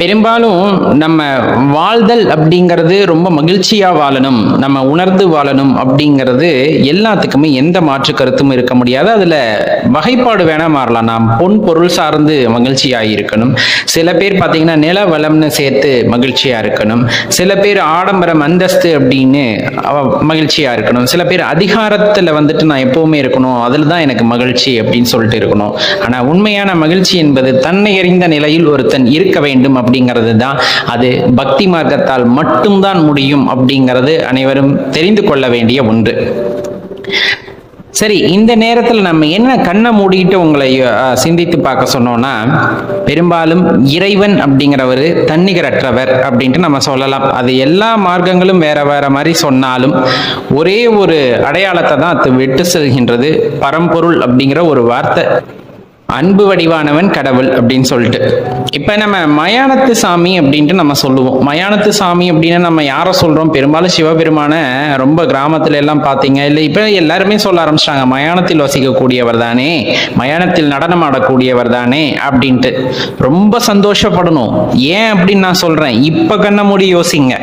பெரும்பாலும் நம்ம வாழ்தல் அப்படிங்கிறது ரொம்ப மகிழ்ச்சியா வாழணும், நம்ம உணர்ந்து வாழணும் அப்படிங்கிறது எல்லாத்துக்குமே எந்த மாற்று கருத்தும் இருக்க முடியாது. அதுல வகைப்பாடு வேணா மாறலாம். நாம் பொன் பொருள் சார்ந்து மகிழ்ச்சியா இருக்கணும். சில பேர் பார்த்தீங்கன்னா நில வளம்னு சேர்த்து மகிழ்ச்சியா இருக்கணும். சில பேர் ஆடம்பரம் அந்தஸ்து அப்படின்னு மகிழ்ச்சியா இருக்கணும். சில பேர் அதிகாரத்துல வந்துட்டு நான் எப்பவுமே இருக்கணும், அதுல தான் எனக்கு மகிழ்ச்சி அப்படின்னு சொல்லிட்டு இருக்கணும். ஆனா உண்மையான மகிழ்ச்சி என்பது தன்னை அறிந்த நிலையில் ஒருத்தன் இருக்க வேண்டும் அப்படிங்கிறது தான். அது பக்தி மார்க்கத்தால் மட்டும்தான் முடியும் அப்படிங்கிறது அனைவரும் தெரிந்து கொள்ள வேண்டிய ஒன்று. சரி, இந்த நேரத்தில் நம்ம என்ன கண்ணை மூடிட்டு உங்களை சிந்தித்து பார்க்க சொன்னோம்னா, பெரும்பாலும் இறைவன் அப்படிங்கிறவர் தன்னிகரற்றவர் அப்படின்ட்டு நம்ம சொல்லலாம். அது எல்லா மார்க்கங்களும் வேற வேற மாதிரி சொன்னாலும் ஒரே ஒரு அடையாளத்தை தான் அது விட்டு செல்கின்றது. பரம்பொருள் அப்படிங்கிற ஒரு வார்த்தை, அன்பு வடிவானவன் கடவுள் அப்படின்னு சொல்லிட்டு. இப்ப நம்ம மயானத்து சாமி அப்படின்ட்டு நம்ம சொல்லுவோம். மயானத்து சாமி அப்படின்னா நம்ம யாரை சொல்றோம்? பெரும்பாலும் சிவபெருமான ரொம்ப கிராமத்துல எல்லாம் பாத்தீங்க இல்ல, இப்ப எல்லாருமே சொல்ல ஆரம்பிச்சிட்டாங்க, மயானத்தில் வசிக்கக்கூடியவர் தானே, மயானத்தில் நடனம் ஆடக்கூடியவர் தானே அப்படின்ட்டு. ரொம்ப சந்தோஷப்படணும். ஏன் அப்படின்னு நான் சொல்றேன், இப்ப கண்ண மூடி யோசிங்க.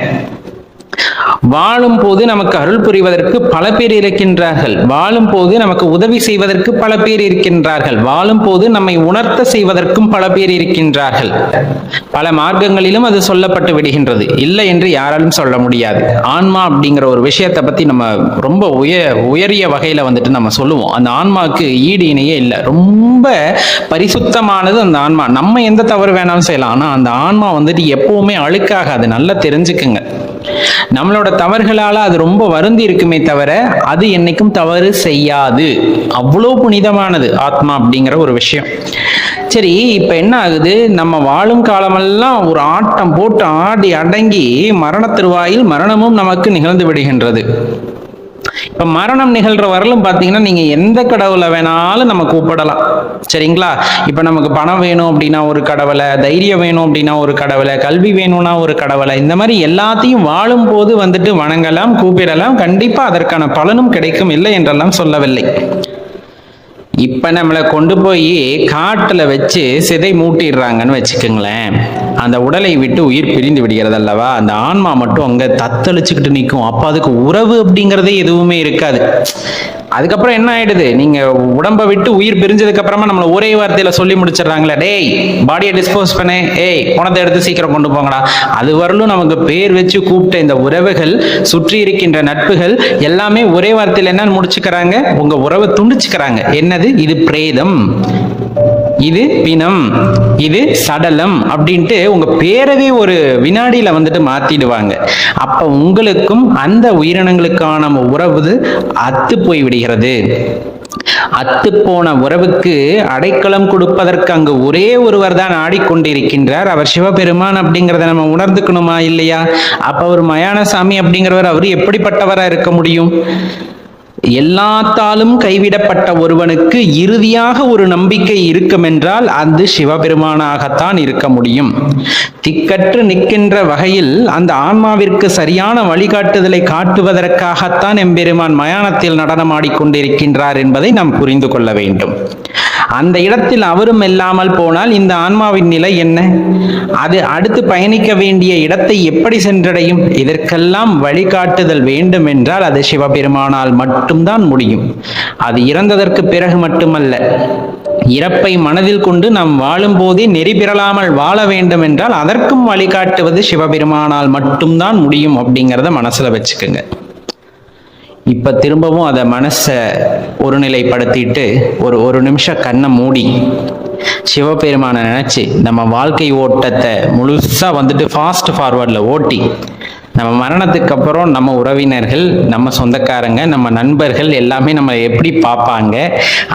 வாழும் போது நமக்கு அருள் புரிவதற்கு பல பேர் இருக்கின்றார்கள். வாழும் போது நமக்கு உதவி செய்வதற்கு பல பேர் இருக்கின்றார்கள். வாழும் போது நம்மை உணர்த்த செய்வதற்கும் பல பேர் இருக்கின்றார்கள். பல மார்க்கங்களிலும் அது சொல்லப்பட்டு விடுகின்றது, இல்லை என்று யாராலும் சொல்ல முடியாது. ஆன்மா அப்படிங்கிற ஒரு விஷயத்தை பத்தி நம்ம ரொம்ப உயரிய வகையில வந்துட்டு நம்ம சொல்லுவோம். அந்த ஆன்மாவுக்கு ஈடு இணையே இல்லை. ரொம்ப பரிசுத்தமானது அந்த ஆன்மா. நம்ம எந்த தவறு வேணாலும் செய்யலாம், ஆனா அந்த ஆன்மா வந்துட்டு எப்பவுமே அழுக்காகாது. நல்லா தெரிஞ்சுக்குங்க. நம்மளோட தவறுகளால அது ரொம்ப வருந்தி இருக்குமே தவிர அது என்னைக்கும் தவறு செய்யாது. அவ்வளோ புனிதமானது ஆத்மா அப்படிங்கிற ஒரு விஷயம். சரி, இப்ப என்ன ஆகுது, நம்ம வாழும் காலமெல்லாம் ஒரு ஆட்டம் போட்டு ஆடி அடங்கி மரண திருவாயில் மரணமும் நமக்கு நிகழ்ந்து விடுகின்றது. இப்ப மரணம் நிகழ்ற வரலும் பாத்தீங்கன்னா நீங்க எந்த கடவுளை வேணாலும் நம்ம கூப்பிடலாம், சரிங்களா? இப்ப நமக்கு பணம் வேணும் அப்படின்னா ஒரு கடவுளை, தைரியம் வேணும் அப்படின்னா ஒரு கடவுளை, கல்வி வேணும்னா ஒரு கடவுளை, இந்த மாதிரி எல்லாத்தையும் வாழும் போது வந்துட்டு வணங்கலாம், கூப்பிடலாம். கண்டிப்பா அதற்கான பலனும் கிடைக்கும், இல்லை என்றெல்லாம் சொல்லவில்லை. இப்ப நம்மளை கொண்டு போய் காட்டுல வச்சு சிதை மூட்டிடுறாங்கன்னு வச்சுக்கோங்களேன். அந்த உடலை விட்டு உயிர் பிரிந்து விடுகிறது அல்லவா, அந்த ஆன்மா மட்டும் அங்க தத்தளிச்சுக்கிட்டு நிற்கும். அப்ப அதுக்கு உறவு அப்படிங்கிறதே எதுவுமே இருக்காது. அதுக்கப்புறம் என்ன ஆயிடுது, நீங்க உடம்பை விட்டு உயிர் பிரிஞ்சதுக்கு அப்புறமா நம்மள ஒரே வார்த்தையில சொல்லி முடிச்சிடறாங்களே, டேய் பாடியை டிஸ்போஸ் பண்ணு, ஏய் பணத்தை எடுத்து சீக்கிரம் கொண்டு போங்கடா. அது வரலும் நமக்கு பேர் வச்சு கூப்பிட்ட இந்த உறவுகள், சுற்றி இருக்கின்ற நட்புகள் எல்லாமே ஒரே வார்த்தையில என்ன முடிச்சுக்கிறாங்க, உங்க உறவை துண்டிச்சுக்கிறாங்க. என்னது இது? பிரேதம், இது பிணம், இது சடலம் அப்படின்ட்டு உங்க பேரவே ஒரு வினாடியில வந்துட்டு மாத்திடுவாங்க. அப்ப உங்களுக்கும் அந்த உயிரினங்களுக்கான உறவு அத்து போய் விடுகிறது. அத்து போன உறவுக்கு அடைக்கலம் கொடுப்பதற்கு அங்கு ஒரே ஒருவர் தான் ஆடிக்கொண்டிருக்கின்றார், அவர் சிவபெருமான் அப்படிங்கிறத நம்ம உணர்ந்துக்கணுமா இல்லையா? அப்ப ஒரு மயான சாமி அப்படிங்கிறவர் அவர் எப்படிப்பட்டவரா இருக்க முடியும்? எல்லாத்தாலும் கைவிடப்பட்ட ஒருவனுக்கு இறுதியாக ஒரு நம்பிக்கை இருக்கும் என்றால் அது சிவபெருமானாகத்தான் இருக்க முடியும். திக்கற்று நிற்கின்ற வகையில் அந்த ஆன்மாவிற்கு சரியான வழிகாட்டுதலை காட்டுவதற்காகத்தான் எம்பெருமான் மயானத்தில் நடனமாடிக்கொண்டிருக்கின்றார் என்பதை நாம் புரிந்து கொள்ள வேண்டும். அந்த இடத்தில் அவரும் இல்லாமல் போனால் இந்த ஆன்மாவின் நிலை என்ன? அது அடுத்து பயணிக்க வேண்டிய இடத்தை எப்படி சென்றடையும்? இதற்கெல்லாம் வழிகாட்டுதல் வேண்டும் என்றால் அது சிவபெருமானால் மட்டும்தான் முடியும். அது இறந்ததற்கு பிறகு மட்டுமல்ல, இறப்பை மனதில் கொண்டு நாம் வாழும் போதே நெறி பெறலாமல் வாழ வேண்டும் என்றால் அதற்கும் வழிகாட்டுவது சிவபெருமானால் மட்டும்தான் முடியும் அப்படிங்கிறத மனசுல வச்சுக்கோங்க. இப்ப திரும்பவும் அதை மனசை ஒருநிலைப்படுத்திட்டு ஒரு நிமிஷம் கண்ணை மூடி சிவபெருமானை நினைச்சு நம்ம வாழ்க்கை ஓட்டத்தை முழுசா வந்துட்டு ஃபாஸ்ட் ஃபார்வர்ட்ல ஓட்டி, நம்ம மரணத்துக்கு அப்புறம் நம்ம உறவினர்கள், நம்ம சொந்தக்காரங்க, நம்ம நண்பர்கள் எல்லாமே நம்ம எப்படி பார்ப்பாங்க?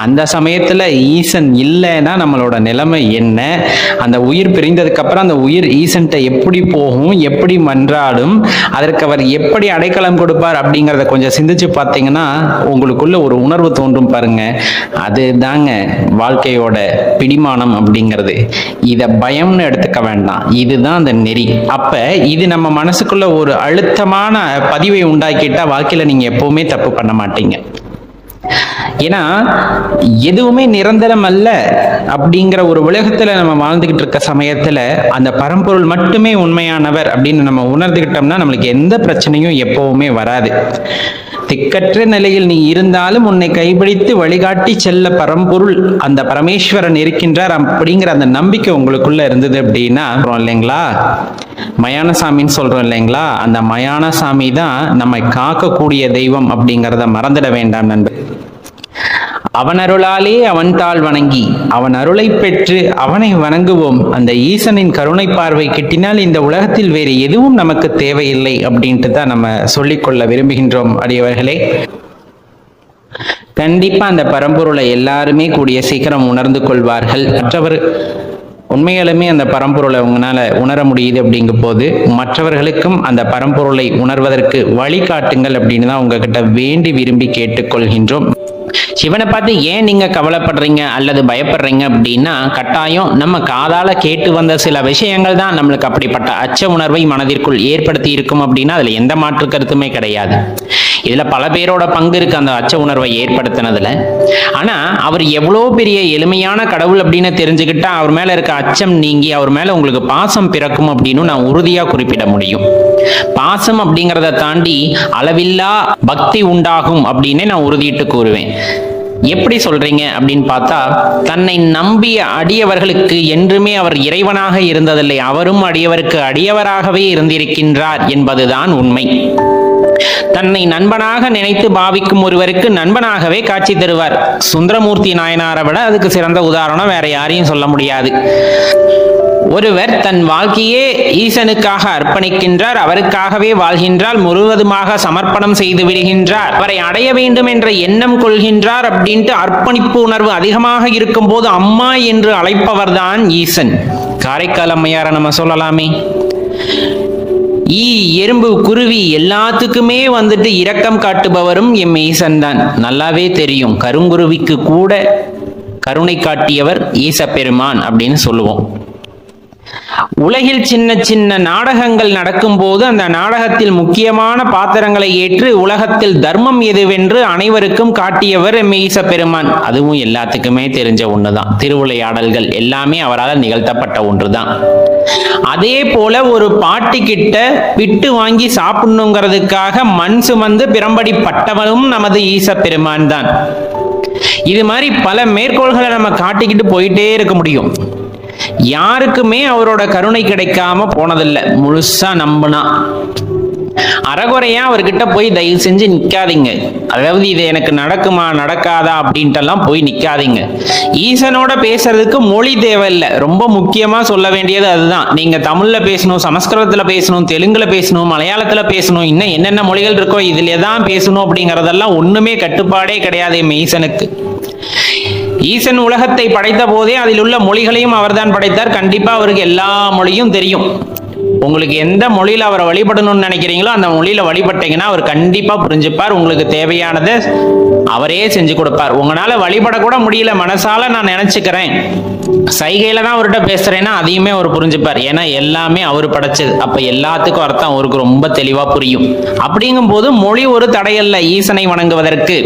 அந்த சமயத்துல ஈசன் இல்லைன்னா நம்மளோட நிலைமை என்ன? அந்த உயிர் பிரிந்ததுக்கு அப்புறம் அந்த உயிர் ஈசன்ட்ட எப்படி போகும், எப்படி மன்றாடும், அதற்கு அவர் எப்படி அடைக்கலம் கொடுப்பார் அப்படிங்கிறத கொஞ்சம் சிந்திச்சு பார்த்தீங்கன்னா உங்களுக்குள்ள ஒரு உணர்வு தோன்றும் பாருங்க. அது தாங்க வாழ்க்கையோட பிடிமானம் அப்படிங்கிறது. இதை பயம்னு எடுத்துக்க வேண்டாம், இதுதான் அந்த நெறி. அப்ப இது நம்ம மனசுக்குள்ள ஒரு அழுத்தமான பதிவை உண்டாக்கிட்டா வாழ்க்கையில நீங்க எப்பவுமே தப்பு பண்ண மாட்டீங்க. ஏன்னா எதுவுமே நிரந்தரம் அல்ல அப்படிங்கிற ஒரு உலகத்துல நம்ம வாழ்ந்துகிட்டு இருக்க சமயத்துல அந்த பரம்பொருள் மட்டுமே உண்மையானவர் அப்படின்னு நம்ம உணர்ந்துகிட்டோம்னா நம்மளுக்கு எந்த பிரச்சனையும் எப்பவுமே வராது. திக்கற்ற நிலையில் நீ இருந்தாலும் உன்னை கைப்பிடித்து வழிகாட்டி செல்ல பரம்பொருள் அந்த பரமேஸ்வரன் இருக்கின்றார் அப்படிங்கிற அந்த நம்பிக்கை உங்களுக்குள்ள இருந்தது அப்படின்னா இல்லைங்களா, மயானசாமின்னு சொல்றோம் இல்லைங்களா, அந்த மயானசாமி தான் நம்மை காக்கக்கூடிய தெய்வம் அப்படிங்கிறத மறந்துட வேண்டாம் நண்பர். அவன் அருளாலே அவன் தாள் வணங்கி அவன் அருளை பெற்று அவனை வணங்குவோம். அந்த ஈசனின் கருணை பார்வை கிட்டினால் இந்த உலகத்தில் வேறு எதுவும் நமக்கு தேவையில்லை அப்படின்ட்டு தான் நம்ம சொல்லிக்கொள்ள விரும்புகின்றோம் அடியவர்களே. கண்டிப்பா அந்த பரம்பொருளை எல்லாருமே கூடிய சீக்கிரம் உணர்ந்து கொள்வார்கள். மற்றவர் உண்மையாலுமே அந்த பரம்பொருளை உங்களால உணர முடியுது அப்படிங்கும் போது மற்றவர்களுக்கும் அந்த பரம்பொருளை உணர்வதற்கு வழிகாட்டுங்கள் அப்படின்னு தான் உங்ககிட்ட வேண்டி விரும்பி கேட்டுக்கொள்கின்றோம். சிவனை பார்த்து ஏன் நீங்க கவலைப்படுறீங்க அல்லது பயப்படுறீங்க அப்படின்னா, கட்டாயம் நம்ம காதால கேட்டு வந்த சில விஷயங்கள் தான் நம்மளுக்கு அப்படிப்பட்ட அச்ச உணர்வை மனதிற்குள் ஏற்படுத்தி இருக்கும் அப்படின்னா அதுல எந்த மாற்று கருத்துமே கிடையாது. இதுல பல பேரோட பங்கு இருக்கு அந்த அச்ச உணர்வை ஏற்படுத்தினதுல. ஆனா அவர் எவ்வளோ பெரிய எளிமையான கடவுள் அப்படின்னு தெரிஞ்சுக்கிட்டா அவர் மேல இருக்க அச்சம் நீங்கி அவர் மேல உங்களுக்கு பாசம் பிறக்கும் அப்படின்னு நான் உறுதியா குறிப்பிட முடியும். பாசம் அப்படிங்கிறத தாண்டி அளவில்லா பக்தி உண்டாகும் அப்படின்னு நான் உறுதியிட்டு கூறுவேன். எப்படி சொல்றீங்க அப்படின்னு பார்த்தா, தன்னை நம்பிய அடியவர்களுக்கு என்றுமே அவர் இறைவனாக இருந்ததில்லை, அவரும் அடியவருக்கு அடியவராகவே இருந்திருக்கின்றார் என்பதுதான் உண்மை. தன்னை நண்பனாக நினைத்து பாவிக்கும் ஒருவருக்கு நண்பனாகவே காட்சி தருவார். சுந்தரமூர்த்தி நாயனாரை விட அதுக்கு சிறந்த உதாரணம் வேற யாரையும் சொல்ல முடியாது. ஒருவர் தன் வாழ்க்கையே ஈசனுக்காக அர்ப்பணிக்கின்றார், அவருக்காகவே வாழ்கின்றார், முழுவதுமாக சமர்ப்பணம் செய்து விடுகின்றார், அவரை அடைய வேண்டும் என்ற எண்ணம் கொள்கின்றார் அப்படின்ட்டு அர்ப்பணிப்பு உணர்வு அதிகமாக இருக்கும் போது அம்மா என்று அழைப்பவர் தான் ஈசன். காரைக்கால் அம்மையாரை நம்ம சொல்லலாமே. ஈ, எறும்பு, குருவி எல்லாத்துக்குமே வந்துட்டு இரக்கம் காட்டுபவரும் எம் ஈசன் தான். நல்லாவே தெரியும். கருங்குருவிக்கு கூட கருணை காட்டியவர் ஈச பெருமான் அப்படின்னு சொல்லுவோம். உலகில் சின்ன சின்ன நாடகங்கள் நடக்கும் போது அந்த நாடகத்தில் முக்கியமான பாத்திரங்களை ஏற்று உலகத்தில் தர்மம் எதுவென்று அனைவருக்கும் காட்டியவர் ஈச பெருமான். அதுவும் எல்லாத்துக்குமே தெரிஞ்ச ஒண்ணுதான். திருவிளையாடல்கள் எல்லாமே அவரால் நிகழ்த்தப்பட்ட ஒன்றுதான். அதே போல ஒரு பாட்டி கிட்ட பிட்டு வாங்கி சாப்பிடணுங்கிறதுக்காக மண் சுமந்து பிரம்படி பட்டவனும் நமது ஈச பெருமான் தான். இது மாதிரி பல மேற்கோள்களை நம்ம காட்டிக்கிட்டு போயிட்டே இருக்க முடியும். யாருக்குமே அவரோட கருணை கிடைக்காம போனதில்லை. முழுசா நம்பினா அறகுறையா அவர்கிட்ட போய் தயவு செஞ்சு நிக்காதீங்க. அதாவது இது எனக்கு நடக்குமா நடக்காதா அப்படின்ட்டெல்லாம் போய் நிக்காதீங்க. ஈசனோட பேசுறதுக்கு மொழி தேவையில்லை. ரொம்ப முக்கியமா சொல்ல வேண்டியது அதுதான். நீங்க தமிழ்ல பேசணும், சமஸ்கிருதத்துல பேசணும், தெலுங்குல பேசணும், மலையாளத்துல பேசணும், இன்னும் என்னென்ன மொழிகள் இருக்கோ இதுல தான் பேசணும் அப்படிங்கறதெல்லாம் ஒண்ணுமே கட்டுப்பாடே கிடையாது ஈசனுக்கு. ஈசன் உலகத்தை படைத்த போதே அதில் உள்ள மொழிகளையும் அவர்தான் படைத்தார். கண்டிப்பா அவருக்கு எல்லா மொழியும் தெரியும். உங்களுக்கு எந்த மொழியில அவரை வழிபடணும்னு நினைக்கிறீங்களோ அந்த மொழியில வழிபட்டீங்கன்னா அவர் கண்டிப்பா புரிஞ்சுப்பார். உங்களுக்கு தேவையானதை அவரே செஞ்சு கொடுப்பார். உங்களால வழிபட கூட முடியல, மனசால நான் நினைச்சுக்கிறேன், சைகையில தான் அவர்கிட்ட பேசுறேன்னா அதையுமே அவர் புரிஞ்சுப்பார். ஏன்னா எல்லாமே அவர் படைச்சது. அப்ப எல்லாத்துக்கும் அர்த்தம் அவருக்கு ரொம்ப தெளிவா புரியும். அப்படிங்கும் போது மொழி ஒரு தடையல்ல ஈசனை வணங்குவதற்கு.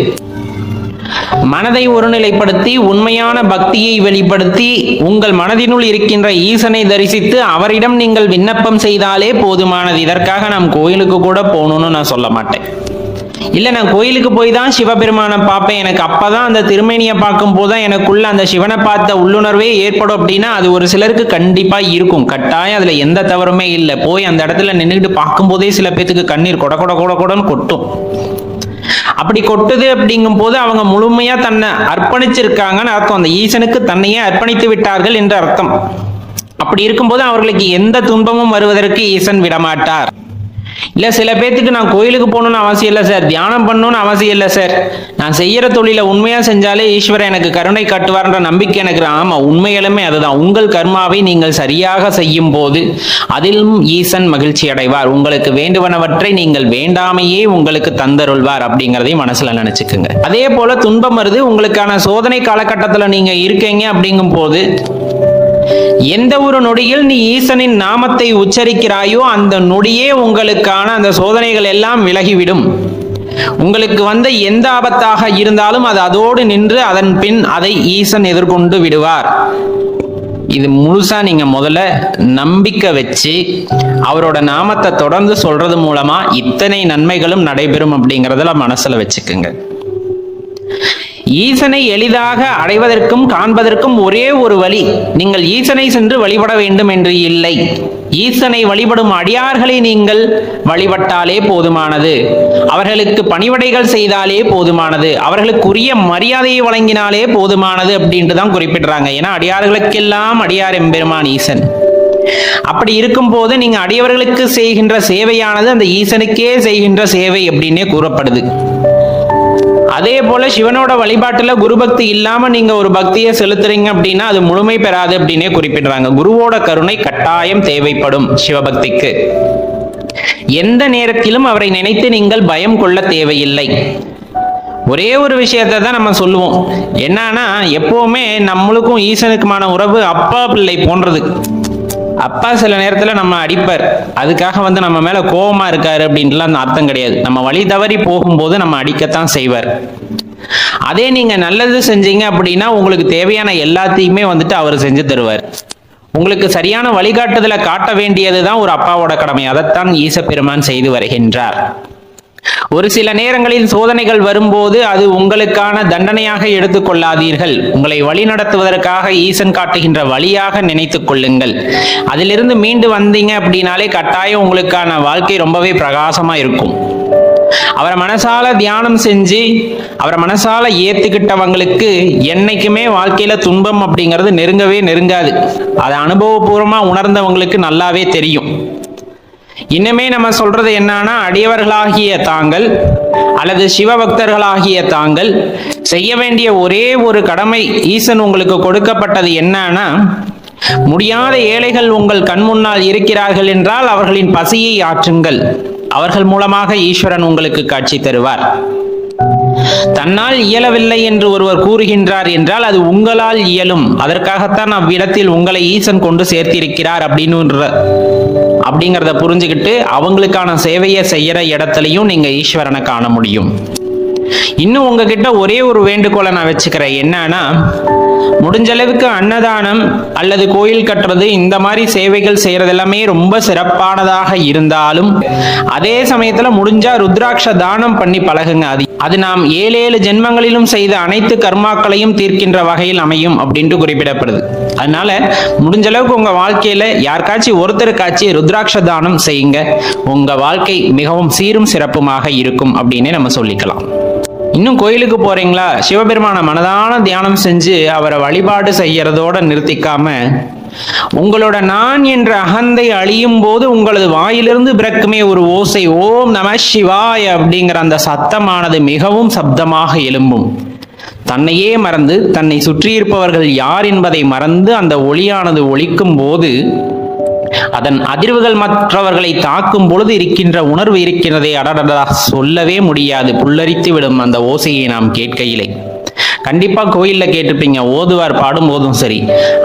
மனதை ஒருநிலைப்படுத்தி உண்மையான பக்தியை வெளிப்படுத்தி உங்கள் மனதினுள் இருக்கின்ற ஈசனை தரிசித்து அவரிடம் நீங்கள் விண்ணப்பம் செய்தாலே போதுமானது. இதற்காக நாம் கோயிலுக்கு கூட போகணும்னு நான் சொல்ல மாட்டேன். இல்ல நான் கோயிலுக்கு போய் தான் சிவபெருமானை பார்ப்பேன், எனக்கு அப்பதான் அந்த திருமேனியை பார்க்கும் போதுதான் எனக்குள்ள அந்த சிவனை பார்த்த உள்ளுணர்வே ஏற்படும் அப்படின்னா அது ஒரு சிலருக்கு கண்டிப்பா இருக்கும். கட்டாயம் அதுல எந்த தவறுமே இல்லை. போய் அந்த இடத்துல நின்றுட்டு பார்க்கும் போதே சில பேத்துக்கு கண்ணீர் கொட கொட கொட கொடன்னு கொட்டும். அப்படி கொட்டுது அப்படிங்கும் போது அவங்க முழுமையா தன்னை அர்ப்பணிச்சிருக்காங்கன்னு அர்த்தம். அந்த ஈசனுக்கு தன்னையே அர்ப்பணித்து விட்டார்கள் என்று அர்த்தம். அப்படி இருக்கும்போது அவர்களுக்கு எந்த துன்பமும் வருவதற்கு ஈசன் விடமாட்டார். இல்ல சில பேத்துக்கு நான் கோயிலுக்கு போகணும்னு அவசியம் இல்லை சார், தியானம் பண்ணணும்னு அவசியம் இல்லை சார், நான் செய்யற தொழில உண்மையா செஞ்சாலே ஈஸ்வரன் எனக்கு கருணை காட்டுவார்ன்ற நம்பிக்கை எனக்கு. ஆமா, உண்மையிலுமே அதுதான். உங்கள் கர்மாவை நீங்கள் சரியாக செய்யும் போது அதிலும் ஈசன் மகிழ்ச்சி அடைவார். உங்களுக்கு வேண்டுவனவற்றை நீங்கள் வேண்டாமையே உங்களுக்கு தந்தருள்வார் அப்படிங்கிறதையும் மனசுல நினைச்சுக்குங்க. அதே போல துன்பம் வருது, உங்களுக்கான சோதனை காலகட்டத்துல நீங்க இருக்கீங்க அப்படிங்கும் போது எந்த ஒரு நொடியில் நீ ஈசனின் நாமத்தை உச்சரிக்கிறாயோ அந்த நொடியே உங்களுக்கான அந்த சோதனைகள் எல்லாம் விலகிவிடும். உங்களுக்கு வந்த எந்த ஆபத்தாக இருந்தாலும் அது அதோடு நின்று அதன் பின் அதை ஈசன் எதிர்கொண்டு விடுவார். இது முழுசா நீங்க முதல்ல நம்பிக்கை வச்சு அவரோட நாமத்தை தொடர்ந்து சொல்றது மூலமா இத்தனை நன்மைகளும் நடைபெறும் அப்படிங்கறதுல மனசுல வச்சுக்குங்க. ஈசனை எளிதாக அடைவதற்கும் காண்பதற்கும் ஒரே ஒரு வழி, நீங்கள் ஈசனை சென்று வழிபட வேண்டும் என்று இல்லை. ஈசனை வழிபடும் அடியார்களை நீங்கள் வழிபட்டாலே போதுமானது, அவர்களுக்கு பணிவிடைகள் செய்தாலே போதுமானது, அவர்களுக்குரிய மரியாதையை வழங்கினாலே போதுமானது அப்படின்ட்டு தான் குறிப்பிடுறாங்க. ஏன்னா அடியார்களுக்கெல்லாம் அடியார் எம்பெருமான் ஈசன். அப்படி இருக்கும் போது நீங்க அடியவர்களுக்கு செய்கின்ற சேவையானது அந்த ஈசனுக்கே செய்கின்ற சேவை அப்படின்னே கூறப்படுது. அதே போல சிவனோட வழிபாட்டுல குரு பக்தி இல்லாம நீங்க ஒரு பக்தியை செலுத்துறீங்க அப்படின்னா அது முழுமை பெறாது அப்படின்னே குறிப்பிடுறாங்க. குருவோட கருணை கட்டாயம் தேவைப்படும் சிவபக்திக்கு. எந்த நேரத்திலும் அவரை நினைத்து நீங்கள் பயம் கொள்ள தேவையில்லை. ஒரே ஒரு விஷயத்தை தான் நம்ம சொல்லுவோம், என்னன்னா எப்பவுமே நம்மளுக்கும் ஈசனுக்குமான உறவு அப்பா பிள்ளை போன்றது. அப்பா சில நேரத்துல நம்ம அடிப்பார், அதுக்காக நம்ம மேல கோபமா இருக்காரு அப்படின்ட்டுலாம் அந்த அர்த்தம் கிடையாது. நம்ம வழி தவறி போகும்போது நம்ம அடிக்கத்தான் செய்வார். அதே நீங்க நல்லது செஞ்சீங்க அப்படின்னா உங்களுக்கு தேவையான எல்லாத்தையுமே அவர் செஞ்சு தருவார். உங்களுக்கு சரியான வழிகாட்டுதலை காட்ட வேண்டியதுதான் ஒரு அப்பாவோட கடமை. அதைத்தான் ஈச பெருமான் செய்து வருகின்றார். ஒரு சில நேரங்களில் சோதனைகள் வரும்போது அது உங்களுக்கான தண்டனையாக எடுத்துக்கொள்ளாதீர்கள். உங்களை வழி நடத்துவதற்காக ஈசன் காட்டுகின்ற வழியாக நினைத்துக் கொள்ளுங்கள். அதிலிருந்து மீண்டு வந்தீங்க அப்படின்னாலே கட்டாயம் உங்களுக்கான வாழ்க்கை ரொம்பவே பிரகாசமா இருக்கும். அவரை மனசால தியானம் செஞ்சு அவரை மனசால ஏத்துக்கிட்டவங்களுக்கு என்னைக்குமே வாழ்க்கையில துன்பம் அப்படிங்கிறது நெருங்கவே நெருங்காது. அதை அனுபவபூர்வமா உணர்ந்தவங்களுக்கு நல்லாவே தெரியும். இன்னுமே நம்ம சொல்றது என்னன்னா, அடியவர்களாகிய தாங்கள் அல்லது சிவபக்தர்களாகிய தாங்கள் செய்ய வேண்டிய ஒரே ஒரு கடமை ஈசன் உங்களுக்கு கொடுக்கப்பட்டது என்னன்னா, முடியாத ஏழைகள் உங்கள் கண் முன்னால் இருக்கிறார்கள் என்றால் அவர்களின் பசியை ஆற்றுங்கள். அவர்கள் மூலமாக ஈஸ்வரன் உங்களுக்கு காட்சி தருவார். தன்னால் இயலவில்லை என்று ஒருவர் கூறுகின்றார் என்றால் அது உங்களால் இயலும். அதற்காகத்தான் அவ்விடத்தில் உங்களை ஈசன் கொண்டு சேர்த்திருக்கிறார் அப்படிங்கிறத புரிஞ்சுக்கிட்டு அவங்களுக்கான சேவையை செய்யற இடத்துலையும் நீங்க ஈஸ்வரனை காண முடியும். இன்னும் உங்ககிட்ட ஒரே ஒரு வேண்டுகோளை நான் வச்சுக்கிறேன், என்னன்னா முடிஞ்ச அளவுக்கு அன்னதானம் அல்லது கோயில் கட்டுறது இந்த மாதிரி சேவைகள் செய்யறது எல்லாமே ரொம்ப சிறப்பானதாக இருந்தாலும் அதே சமயத்துல முடிஞ்சா ருத்ராட்ச தானம் பண்ணி பழகுங்க. அது நாம் 7 ஜென்மங்களிலும் செய்த அனைத்து கர்மாக்களையும் தீர்க்கின்ற வகையில் அமையும் அப்படின்ட்டு குறிப்பிடப்படுது. அதனால முடிஞ்ச அளவுக்கு உங்க வாழ்க்கையில யாருக்காச்சும் ஒருத்தருக்காச்சு ருத்ராட்ச தானம் செய்யுங்க. உங்க வாழ்க்கை மிகவும் சீரும் சிறப்புமாக இருக்கும் அப்படின்னு நம்ம சொல்லிக்கலாம். இன்னும் கோயிலுக்கு போறீங்களா, சிவபெருமான மனதான தியானம் செஞ்சு அவரை வழிபாடு செய்யறதோட நிறுத்திக்காம உங்களோட நான் என்ற அகந்தை அழியும் போது உங்களது வாயிலிருந்து பிறக்குமே ஒரு ஓசை, ஓம் நம சிவாய அப்படிங்கிற அந்த சத்தமானது மிகவும் சப்தமாக எழும்பும். தன்னையே மறந்து தன்னை சுற்றியிருப்பவர்கள் யார் என்பதை மறந்து அந்த ஒளியானது ஒலிக்கும் போது அதன் அதிர்வுகள் மற்றவர்களை தாக்கும் பொழுது இருக்கின்ற உணர்வு இருக்கிறதே, அடடடா சொல்லவே முடியாது, புல்லரித்து விடும் அந்த ஓசையை நாம் கேட்கையிலே. கண்டிப்பா கோயில்ல கேட்டிருப்பீங்க, ஓதுவார் பாடும் போதும் சரி,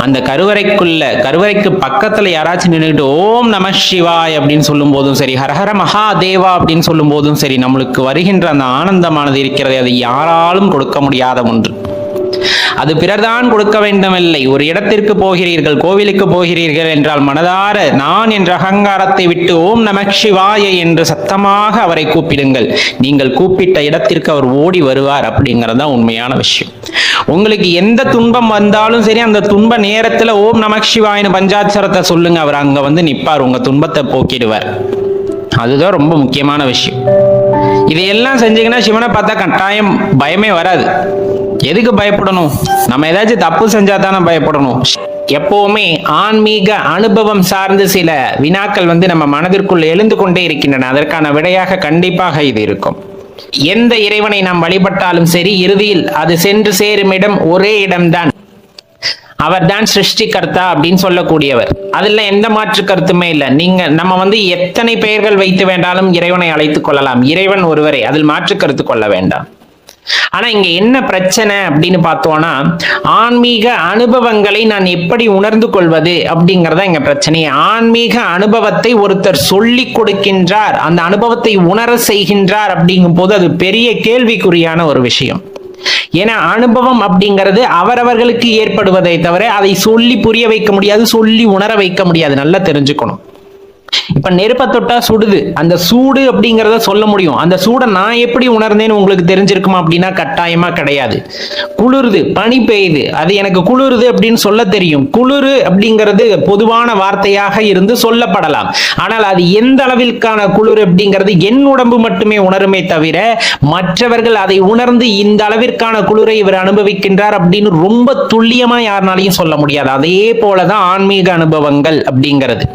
அந்த கருவறைக்கு பக்கத்துல யாராச்சும் நின்றுட்டு ஓம் நம சிவாய் அப்படின்னு சொல்லும் போதும் சரி, ஹரஹர மகாதேவா அப்படின்னு சொல்லும் போதும் சரி, நம்மளுக்கு வருகின்ற அந்த ஆனந்தமானது இருக்கிறதே அது யாராலும் கொடுக்க முடியாத ஒன்று. அது பிறர்தான் கொடுக்க வேண்டுமில்லை. ஒரு இடத்திற்கு போகிறீர்கள், கோவிலுக்கு போகிறீர்கள் என்றால் மனதார நான் என்ற அகங்காரத்தை விட்டு ஓம் நம சிவாய என்று சத்தமாக அவரை கூப்பிடுங்கள். நீங்கள் கூப்பிட்ட இடத்திற்கு அவர் ஓடி வருவார். அப்படிங்கிறது உண்மையான விஷயம். உங்களுக்கு எந்த துன்பம் வந்தாலும் சரி, அந்த துன்ப நேரத்துல ஓம் நம சிவாயின்னு பஞ்சாட்சரத்தை சொல்லுங்க, அவர் அங்க நிற்பார், உங்க துன்பத்தை போக்கிடுவார். அதுதான் ரொம்ப முக்கியமான விஷயம். இதையெல்லாம் செஞ்சீங்கன்னா சிவனை பார்த்தா கட்டாயம் பயமே வராது. எதுக்கு பயப்படணும்? நம்ம ஏதாச்சும் தப்பு செஞ்சா தானே பயப்படணும். எப்பவுமே ஆன்மீக அனுபவம் சார்ந்து சில வினாக்கள் நம்ம மனதிற்குள் எழுந்து கொண்டே இருக்கின்றன. அதற்கான விடையாக கண்டிப்பாக இது இருக்கும். எந்த இறைவனை நாம் வழிபட்டாலும் சரி, இறுதியில் அது சென்று சேரும் இடம் ஒரே இடம்தான். அவர் தான் சிருஷ்டிகர்த்தா அப்படின்னு சொல்லக்கூடியவர். அதுல எந்த மாற்று கருத்துமே இல்லை. நம்ம எத்தனை பெயர்கள் வைத்து வேண்டாலும் இறைவனை அழைத்துக் கொள்ளலாம். இறைவன் ஒருவரே, அதில் மாற்று கருத்து கொள்ள வேண்டாம். ஆனா இங்க என்ன பிரச்சனை அப்படின்னு பார்த்தோம்னா, ஆன்மீக அனுபவங்களை நான் எப்படி உணர்ந்து கொள்வது அப்படிங்கறத இங்க பிரச்சனை. ஆன்மீக அனுபவத்தை ஒருத்தர் சொல்லி கொடுக்கின்றார், அந்த அனுபவத்தை உணர செய்கின்றார் அப்படிங்கும் போது அது பெரிய கேள்விக்குறியான ஒரு விஷயம். ஏன்னா அனுபவம் அப்படிங்கிறது அவரவர்களுக்கு ஏற்படுவதை தவிர அதை சொல்லி புரிய வைக்க முடியாது, சொல்லி உணர வைக்க முடியாது. நல்லா தெரிஞ்சுக்கணும். இப்ப நெருப்ப தொட்டா சுடுது, அந்த சூடு அப்படிங்கறத சொல்ல முடியும். அந்த சூட நான் எப்படி உணர்ந்தேன்னு உங்களுக்கு தெரிஞ்சிருக்குமா அப்படின்னா கட்டாயமா கிடையாது. குளிருது, பனி பெய்யுது, அது எனக்கு குளிருது அப்படின்னு சொல்ல தெரியும். குளிரு அப்படிங்கிறது பொதுவான வார்த்தையாக இருந்து சொல்லப்படலாம். ஆனால் அது எந்த அளவிற்கான குளிர் அப்படிங்கிறது என் உடம்பு மட்டுமே உணருமே தவிர மற்றவர்கள் அதை உணர்ந்து இந்த அளவிற்கான குளிரை இவர் அனுபவிக்கின்றார் அப்படின்னு ரொம்ப துல்லியமா யாருனாலையும் சொல்ல முடியாது. அதே போலதான் ஆன்மீக அனுபவங்கள் அப்படிங்கிறது.